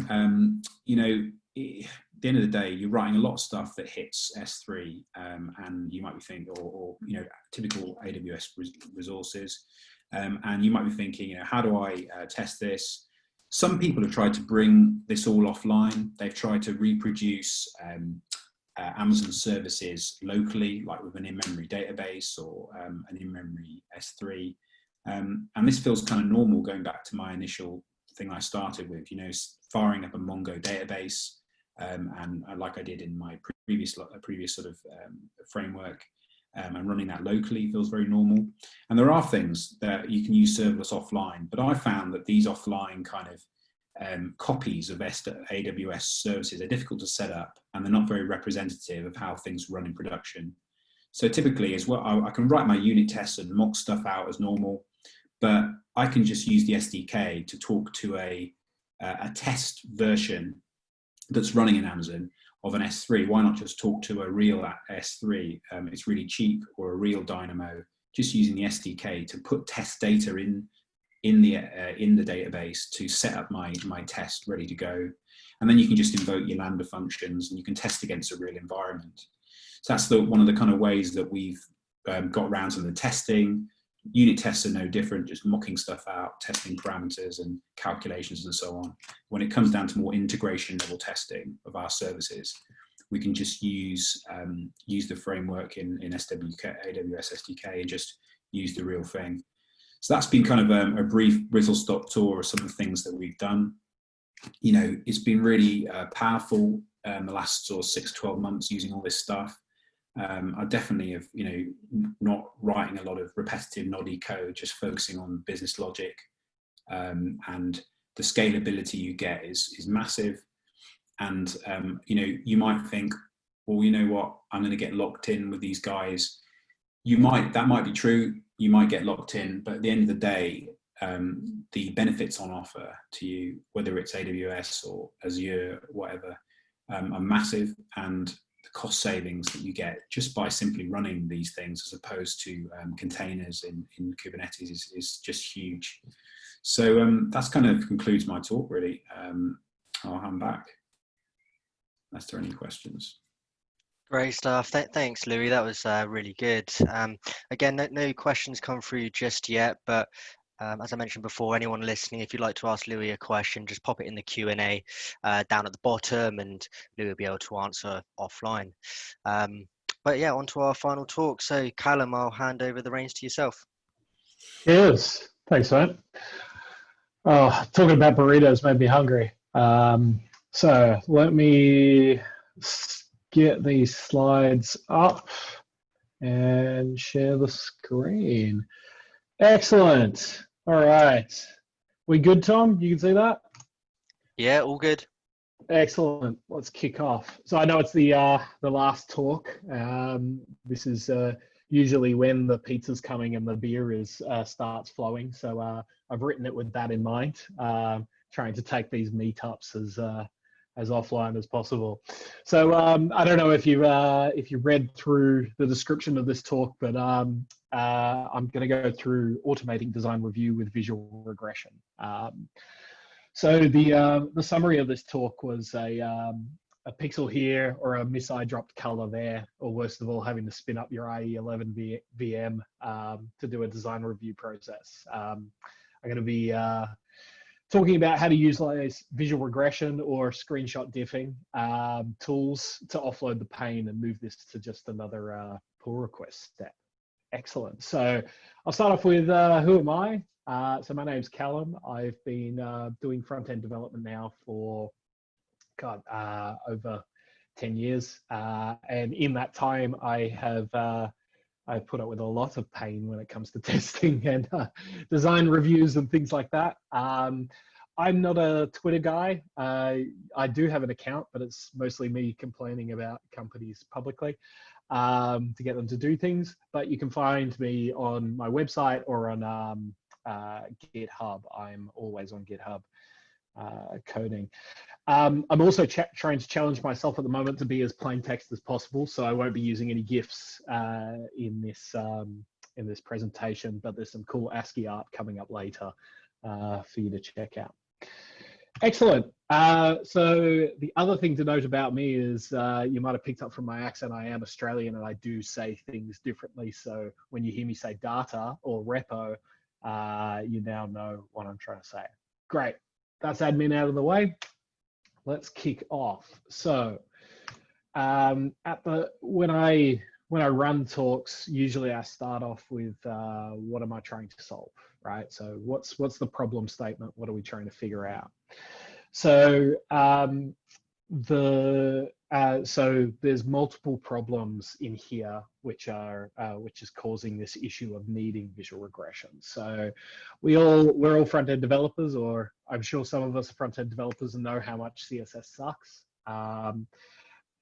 At the end of the day, you're writing a lot of stuff that hits S3, and you might be thinking, or typical AWS resources, and you might be thinking, how do I test this? Some people have tried to bring this all offline. They've tried to reproduce Amazon services locally, like with an in-memory database or an in-memory S3. And this feels kind of normal, going back to my initial thing I started with, firing up a Mongo database, and like I did in my previous sort of framework, and running that locally feels very normal. And there are things that you can use serverless offline, but I found that these offline kind of copies of AWS services are difficult to set up, and they're not very representative of how things run in production. So typically as well, I can write my unit tests and mock stuff out as normal, but I can just use the SDK to talk to a test version that's running in Amazon of an S3. Why not just talk to a real S3? It's really cheap, or a real Dynamo, just using the SDK to put test data in the database to set up my test ready to go. And then you can just invoke your Lambda functions and you can test against a real environment. So that's one of the kind of ways that we've got around to the testing. Unit tests are no different, just mocking stuff out, testing parameters and calculations and so on. When it comes down to more integration level testing of our services, we can just use the framework in AWS SDK and just use the real thing. So that's been kind of a brief whistle-stop tour of some of the things that we've done. You know, it's been really powerful the last sort of 6-12 months using all this stuff. I definitely have, you know, not writing a lot of repetitive noddy code, just focusing on business logic, and the scalability you get is massive. And you know, you might think, well, you know what, I'm going to get locked in with these guys. That might be true. You might get locked in, but at the end of the day, the benefits on offer to you, whether it's AWS or Azure, whatever, are massive, and the cost savings that you get just by simply running these things as opposed to containers in Kubernetes is just huge. So that's kind of concludes my talk, really. I'll hand back. Unless there are any questions. Great stuff. Thanks, Louis. That was really good. Again, no questions come through just yet, but as I mentioned before, anyone listening, if you'd like to ask Louis a question, just pop it in the Q&A down at the bottom, and Louis will be able to answer offline. But yeah, on to our final talk. So Callum, I'll hand over the reins to yourself. Cheers. Thanks, mate. Oh, talking about burritos made me hungry. So let me get these slides up and share the screen. Excellent. All right. We good, Tom? You can see that? Yeah, all good. Excellent. Let's kick off. So I know it's the last talk. This is usually when the pizza's coming and the beer starts flowing. So I've written it with that in mind, trying to take these meetups as offline as possible. So I don't know if you read through the description of this talk, but I'm going to go through automating design review with visual regression. So the summary of this talk was a pixel here or a mis-I dropped color there, or worst of all, having to spin up your IE11 VM to do a design review process. I'm going to be talking about how to utilize visual regression or screenshot diffing tools to offload the pain and move this to just another pull request step. Excellent. So I'll start off with who am I? So my name's Callum. I've been doing front-end development now for, over 10 years. And in that time, I've put up with a lot of pain when it comes to testing and design reviews and things like that. I'm not a Twitter guy. I do have an account, but it's mostly me complaining about companies publicly to get them to do things. But you can find me on my website or on GitHub. I'm always on GitHub coding. I'm also trying to challenge myself at the moment to be as plain text as possible, so I won't be using any GIFs in this presentation, but there's some cool ASCII art coming up later for you to check out. Excellent. So the other thing to note about me is you might have picked up from my accent, I am Australian and I do say things differently. So when you hear me say data or repo, you now know what I'm trying to say. Great. That's admin out of the way. Let's kick off. So when I run talks, usually I start off with what am I trying to solve, right? So what's the problem statement? What are we trying to figure out? So the So there's multiple problems in here which is causing this issue of needing visual regression. So we're all front-end developers, or I'm sure some of us are front-end developers and know how much CSS sucks.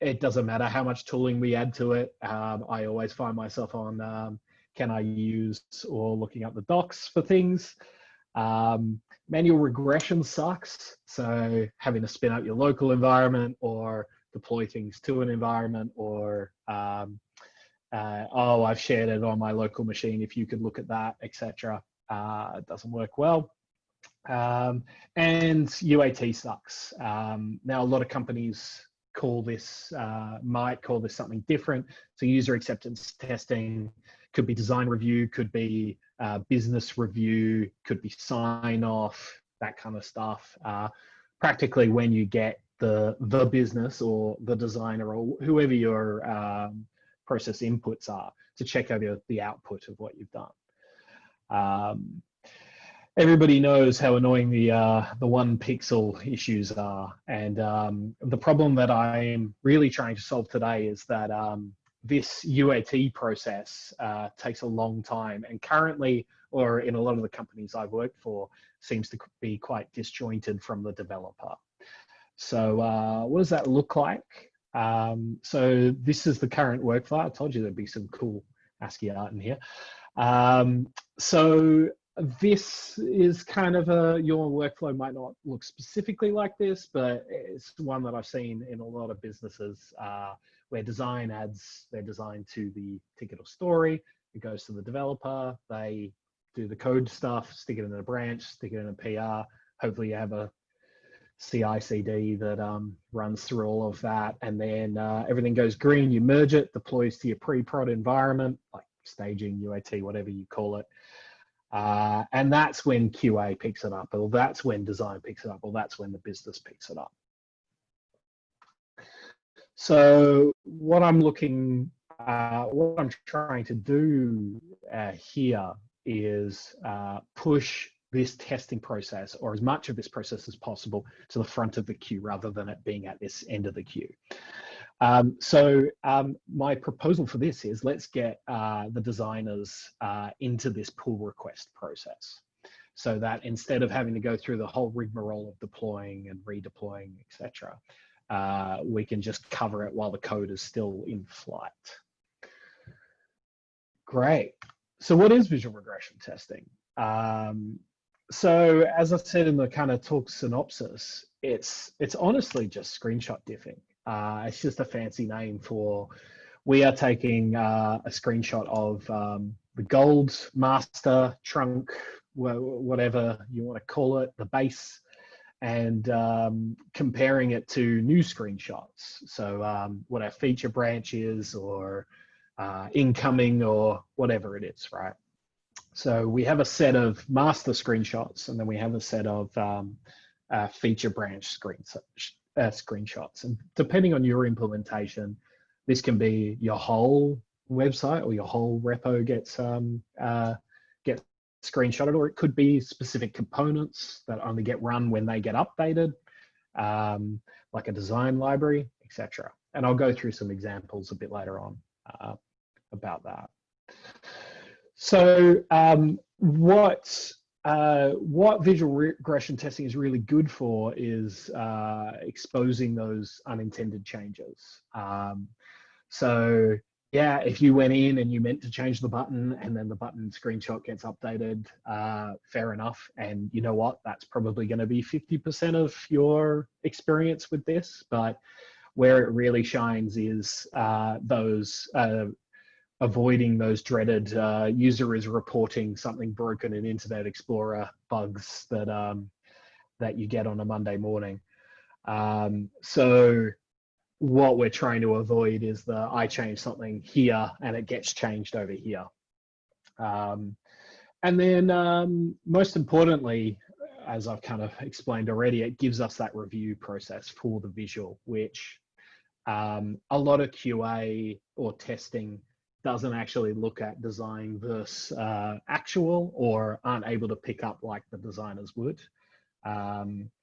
It doesn't matter how much tooling we add to it. I always find myself on can I use, or looking up the docs for things. Manual regression sucks. So having to spin up your local environment or deploy things to an environment, or oh, I've shared it on my local machine, if you could look at that, etc. It doesn't work well. And UAT sucks. Now a lot of companies call this, might call this something different. So user acceptance testing could be design review, could be business review, could be sign off, that kind of stuff. Practically when you get the business or the designer or whoever your process inputs are to check over the output of what you've done. Everybody knows how annoying the 1 pixel issues are, and the problem that I'm really trying to solve today is that this UAT process takes a long time, and currently, or in a lot of the companies I've worked for, seems to be quite disjointed from the developer. So what does that look like? So this is the current workflow. I told you there'd be some cool ASCII art in here. So this is kind of your workflow might not look specifically like this, but it's one that I've seen in a lot of businesses where design adds their design to the ticket or story. It goes to the developer, they do the code stuff, stick it in a branch, stick it in a PR. Hopefully you have a CI/CD that runs through all of that, and then everything goes green, you merge it, deploys to your pre-prod environment, like staging, UAT, whatever you call it. And that's when QA picks it up, or that's when design picks it up, or that's when the business picks it up. So what I'm trying to do here is push this testing process, or as much of this process as possible, to the front of the queue rather than it being at this end of the queue. My proposal for this is let's get the designers into this pull request process, so that instead of having to go through the whole rigmarole of deploying and redeploying, etc., we can just cover it while the code is still in flight. Great. So what is visual regression testing? So as I said in the kind of talk synopsis, it's honestly just screenshot diffing. It's just a fancy name for, we are taking a screenshot of the gold master trunk, whatever you want to call it, the base, and comparing it to new screenshots. So what our feature branch is, or incoming, or whatever it is, right? So we have a set of master screenshots, and then we have a set of feature branch screenshots. And depending on your implementation, this can be your whole website or your whole repo gets screenshotted, or it could be specific components that only get run when they get updated, like a design library, etc. And I'll go through some examples a bit later on about that. So what visual regression testing is really good for is exposing those unintended changes. So yeah, if you went in and you meant to change the button and then the button screenshot gets updated, fair enough. And you know what? That's probably going to be 50% of your experience with this. But where it really shines is avoiding those dreaded user is reporting something broken in Internet Explorer bugs that you get on a Monday morning. So what we're trying to avoid is the I changed something here and it gets changed over here. And then most importantly, as I've kind of explained already, it gives us that review process for the visual, which a lot of QA or testing doesn't actually look at design versus actual, or aren't able to pick up like the designers would.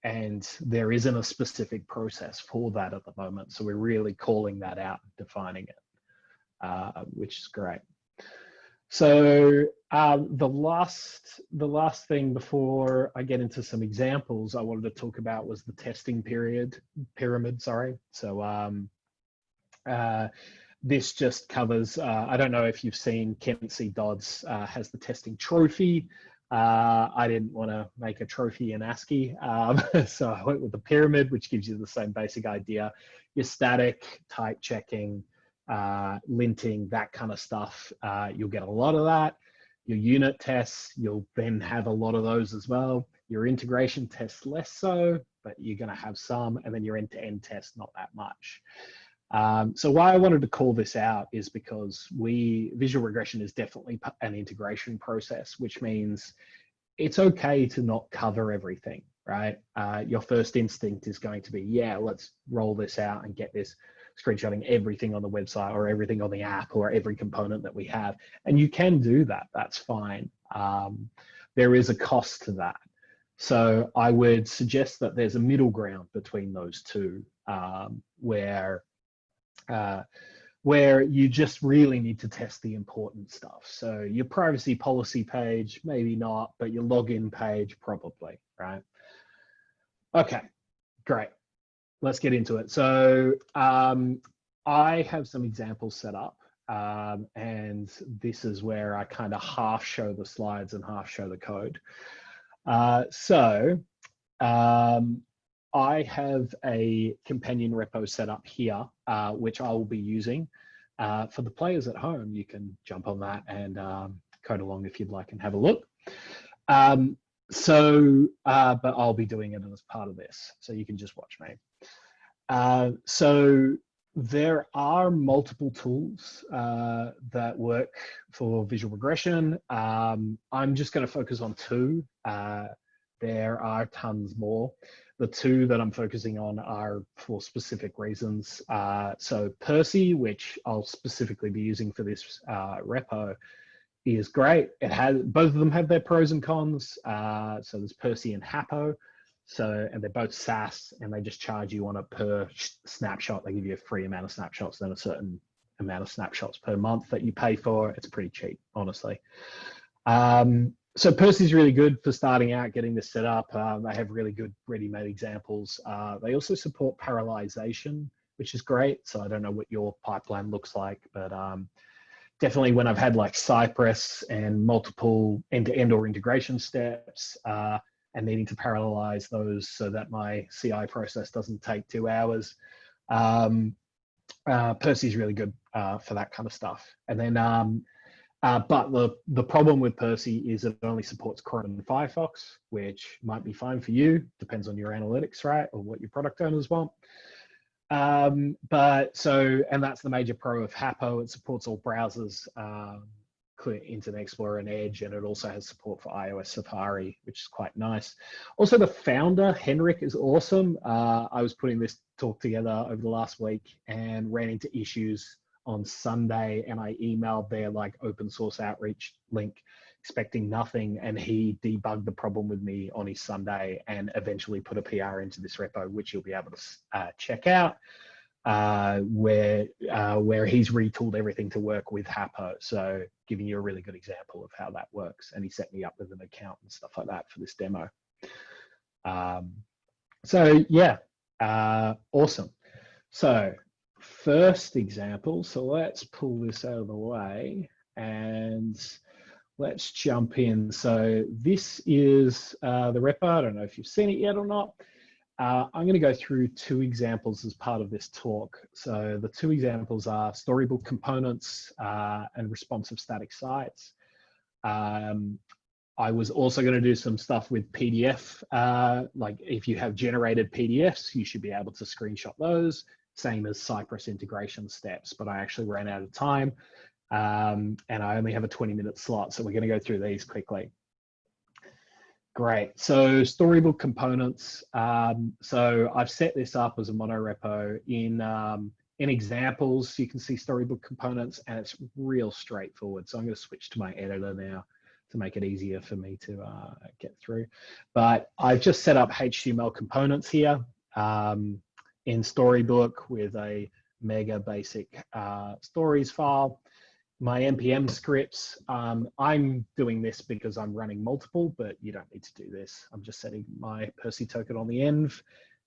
And there isn't a specific process for that at the moment. So we're really calling that out and defining it, which is great. So the last thing before I get into some examples I wanted to talk about was the testing pyramid. Sorry. So this just covers, I don't know if you've seen Kent C. Dodds has the testing trophy. I didn't want to make a trophy in ASCII, so I went with the pyramid, which gives you the same basic idea. Your static, type checking, linting, that kind of stuff. You'll get a lot of that. Your unit tests, you'll then have a lot of those as well. Your integration tests, less so, but you're going to have some, and then your end-to-end tests, not that much. So why I wanted to call this out is because visual regression is definitely an integration process, which means it's okay to not cover everything, right? Your first instinct is going to be, yeah, let's roll this out and get this screenshotting everything on the website or everything on the app or every component that we have. And you can do that, that's fine. There is a cost to that. So I would suggest that there's a middle ground between those two, where you just really need to test the important stuff. So your privacy policy page, maybe not, but your login page, probably, right? Okay, great. Let's get into it. So I have some examples set up, and this is where I kind of half show the slides and half show the code. I have a companion repo set up here, which I will be using. For the players at home, you can jump on that and code along if you'd like and have a look. But I'll be doing it as part of this, so you can just watch me. So there are multiple tools that work for visual regression. I'm just going to focus on two. There are tons more. The two that I'm focusing on are for specific reasons. So Percy, which I'll specifically be using for this repo, is great. It has, both of them have their pros and cons. So there's Percy and Hapo. And they're both SaaS, and they just charge you on a per snapshot. They give you a free amount of snapshots, then a certain amount of snapshots per month that you pay for. It's pretty cheap, honestly. So Percy's really good for starting out, getting this set up. They have really good ready-made examples. They also support parallelization, which is great. So I don't know what your pipeline looks like, but definitely when I've had like Cypress and multiple end-to-end or integration steps and needing to parallelize those so that my CI process doesn't take 2 hours, Percy's really good for that kind of stuff. And then but the problem with Percy is it only supports Chrome and Firefox, which might be fine for you, depends on your analytics, right, or what your product owners want. And that's the major pro of Hapo. It supports all browsers, Internet Explorer and Edge, and it also has support for iOS Safari, which is quite nice. Also, the founder, Henrik, is awesome. I was putting this talk together over the last week and ran into issues on Sunday, and I emailed their like open source outreach link expecting nothing, and he debugged the problem with me on his Sunday and eventually put a PR into this repo, which you'll be able to check out, where he's retooled everything to work with Hapo. So giving you a really good example of how that works, and he set me up with an account and stuff like that for this demo. Awesome. So first example, so let's pull this out of the way and let's jump in. So this is the repo. I don't know if you've seen it yet or not. I'm going to go through 2 examples as part of this talk. So the 2 examples are storybook components and responsive static sites. I was also going to do some stuff with PDF. Like if you have generated PDFs, you should be able to screenshot those. Same as Cypress integration steps, but I actually ran out of time and I only have a 20-minute slot. So we're going to go through these quickly. Great. So storybook components. So I've set this up as a mono repo in examples. You can see storybook components, and it's real straightforward. So I'm going to switch to my editor now to make it easier for me to get through. But I've just set up HTML components here in Storybook with a mega basic stories file. My NPM scripts, I'm doing this because I'm running multiple, but you don't need to do this. I'm just setting my Percy token on the env,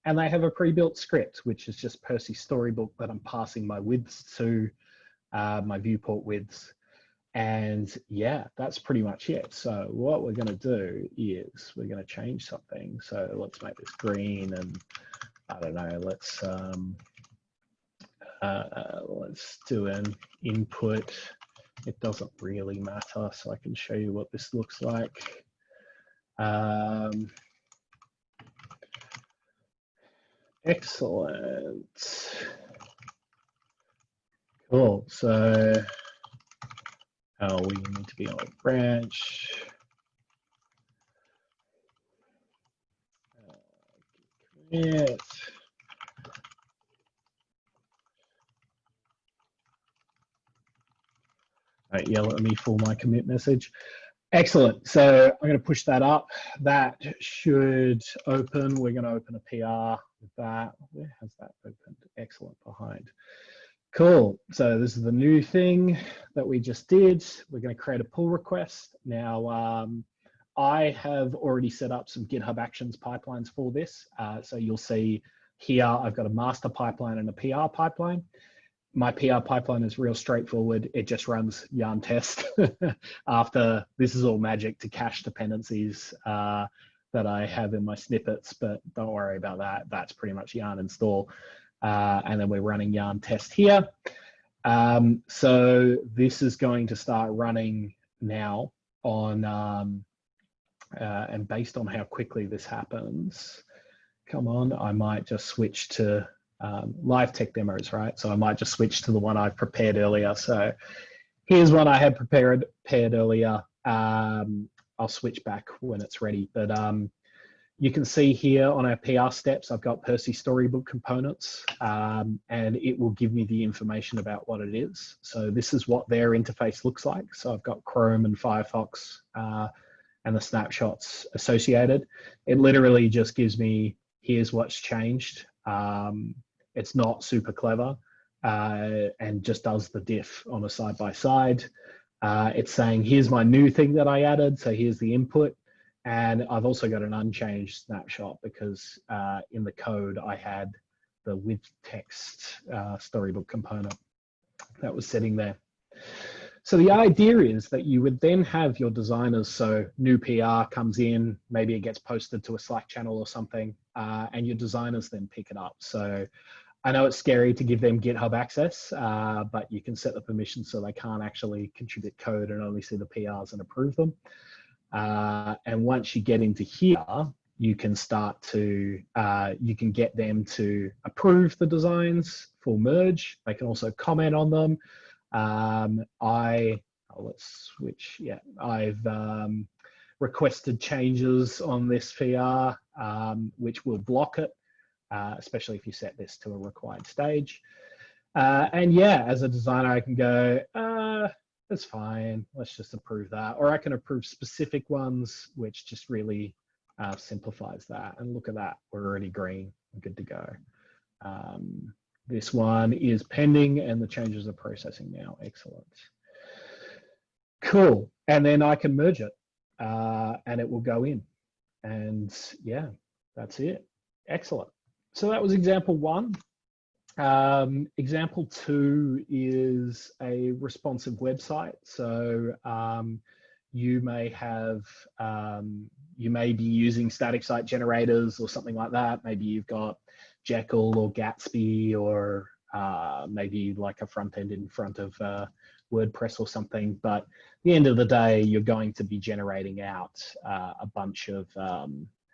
and they have a pre-built script, which is just Percy Storybook that I'm passing my widths to, my viewport widths. And yeah, that's pretty much it. So what we're going to do is we're going to change something. So let's make this green, and I don't know, let's do an input. It doesn't really matter, so I can show you what this looks like. Excellent. Cool. So we need to be on a branch. Yes. Right, yell at me for my commit message. Excellent. So I'm going to push that up. That should open. We're going to open a PR with that. Where has that opened? Excellent. Behind. Cool. So this is the new thing that we just did. We're going to create a pull request. Now, I have already set up some GitHub Actions pipelines for this. So you'll see here, I've got a master pipeline and a PR pipeline. My PR pipeline is real straightforward. It just runs yarn test after. This is all magic to cache dependencies that I have in my snippets, but don't worry about that. That's pretty much yarn install. And then we're running yarn test here. So this is going to start running now on, and based on how quickly this happens, come on, I might just switch to live tech demos, right? So I might just switch to the one I prepared earlier. So here's one I had prepared earlier. I'll switch back when it's ready. But you can see here on our PR steps, I've got Percy Storybook components, and it will give me the information about what it is. So this is what their interface looks like. So I've got Chrome and Firefox and the snapshots associated. It literally just gives me, here's what's changed. It's not super clever and just does the diff on a side-by-side. It's saying, here's my new thing that I added. So here's the input. And I've also got an unchanged snapshot because in the code, I had the with text Storybook component that was sitting there. So the idea is that you would then have your designers, so new PR comes in, maybe it gets posted to a Slack channel or something, and your designers then pick it up. So I know it's scary to give them GitHub access, but you can set the permissions so they can't actually contribute code and only see the PRs and approve them. And once you get into here, you can start to, you can get them to approve the designs for merge. They can also comment on them. Let's switch. Yeah, I've requested changes on this PR, which will block it, especially if you set this to a required stage. And yeah, as a designer, I can go, that's fine. Let's just approve that. Or I can approve specific ones, which just really simplifies that. And look at that, we're already green, we're good to go. This one is pending and the changes are processing now. Excellent. Cool. And then I can merge it and it will go in. And yeah, that's it. Excellent. So that was example one. Example two is a responsive website. So you may have, you may be using static site generators or something like that. Maybe you've got Jekyll or Gatsby, or maybe like a front end in front of WordPress or something. But at the end of the day, you're going to be generating out a bunch of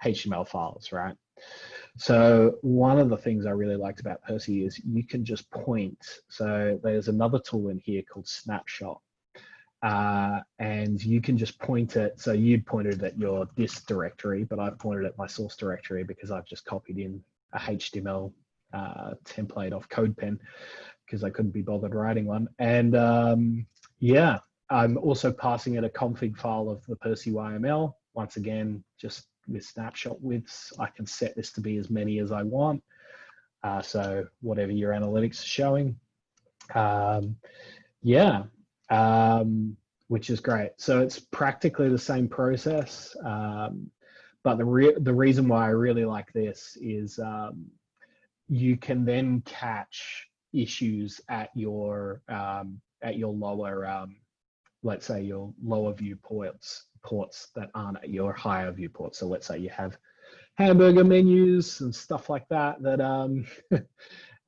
HTML files, right? So one of the things I really liked about Percy is you can just point. So there's another tool in here called Snapshot. And you can just point it. So you pointed at your dist directory, but I've pointed at my source directory because I've just copied in a HTML template off CodePen because I couldn't be bothered writing one. And yeah, I'm also passing it a config file of the Percy YML. Once again, just with snapshot widths, I can set this to be as many as I want. So whatever your analytics are showing. Which is great. So it's practically the same process. But the reason why I really like this is you can then catch issues at your lower, let's say your lower viewports that aren't at your higher viewports. So let's say you have hamburger menus and stuff like that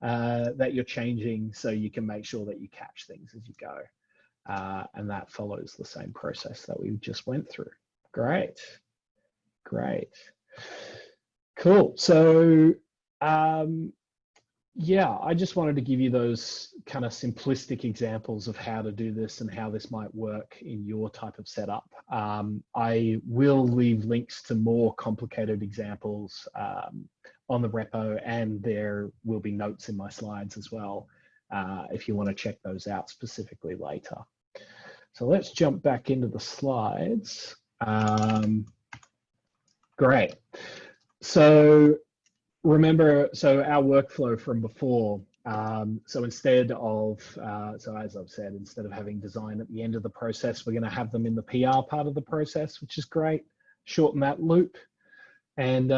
that you're changing, so you can make sure that you catch things as you go. And that follows the same process that we just went through. Great. Cool. So yeah, I just wanted to give you those kind of simplistic examples of how to do this and how this might work in your type of setup. I will leave links to more complicated examples on the repo, and there will be notes in my slides as well if you want to check those out specifically later. So let's jump back into the slides. Great. So remember, so our workflow from before, so instead of, so as I've said, instead of having design at the end of the process, we're going to have them in the PR part of the process, which is great. Shorten that loop and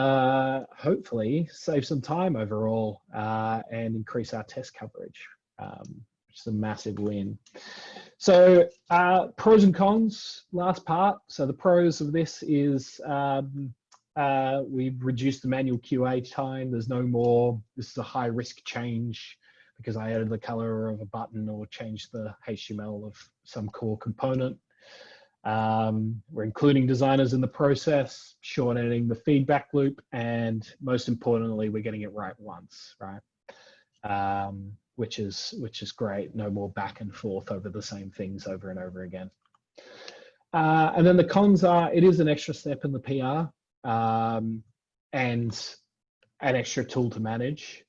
hopefully save some time overall and increase our test coverage, which is a massive win. So pros and cons, last part. So the pros of this is we've reduced the manual QA time. There's no more, this is a high risk change because I added the color of a button or changed the HTML of some core component. We're including designers in the process, shortening the feedback loop, and most importantly, we're getting it right once, right? Which is great. No more back and forth over the same things over and over again. And then the cons are, it is an extra step in the PR. And an extra tool to manage.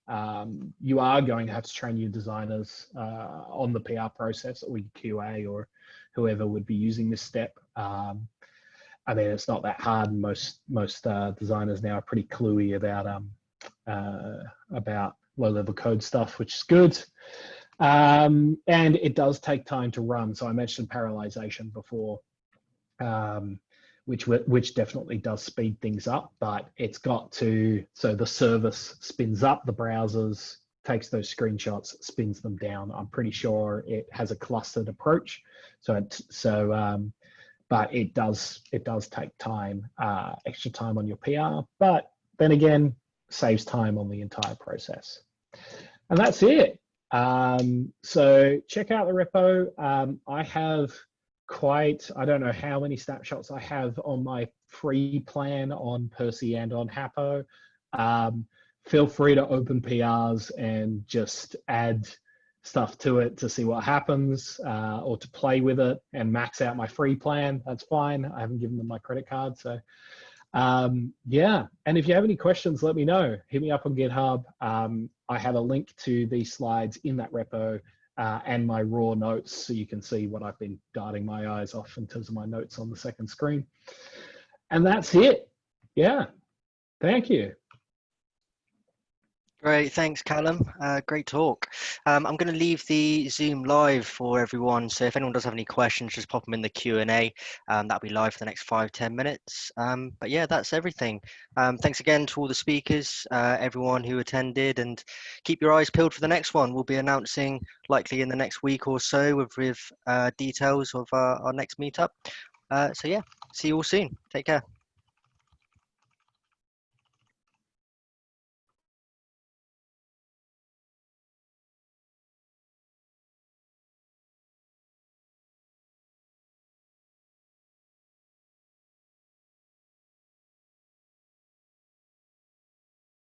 You are going to have to train your designers on the PR process, or your QA, or whoever would be using this step. I mean, it's not that hard, and most designers now are pretty cluey about low-level code stuff, which is good. And it does take time to run. So I mentioned parallelization before. Which definitely does speed things up, but it's got to, so the service spins up the browsers, takes those screenshots, spins them down. I'm pretty sure it has a clustered approach. But it does take time, extra time on your PR, but then again, saves time on the entire process. And that's it. So check out the repo. I have I don't know how many snapshots I have on my free plan on Percy and on Hapo. Feel free to open PRs and just add stuff to it to see what happens, or to play with it and max out my free plan. That's fine. I haven't given them my credit card. So yeah, and if you have any questions, let me know. Hit me up on GitHub. I have a link to these slides in that repo. And my raw notes, so you can see what I've been darting my eyes off in terms of my notes on the second screen. And that's it. Yeah, thank you. Great, thanks, Callum. Great talk. I'm going to leave the Zoom live for everyone. So if anyone does have any questions, just pop them in the Q&A. That'll be live for the next 5-10 minutes. But yeah, that's everything. Thanks again to all the speakers, everyone who attended, and keep your eyes peeled for the next one. We'll be announcing likely in the next week or so with details of our next meetup. So yeah, see you all soon. Take care.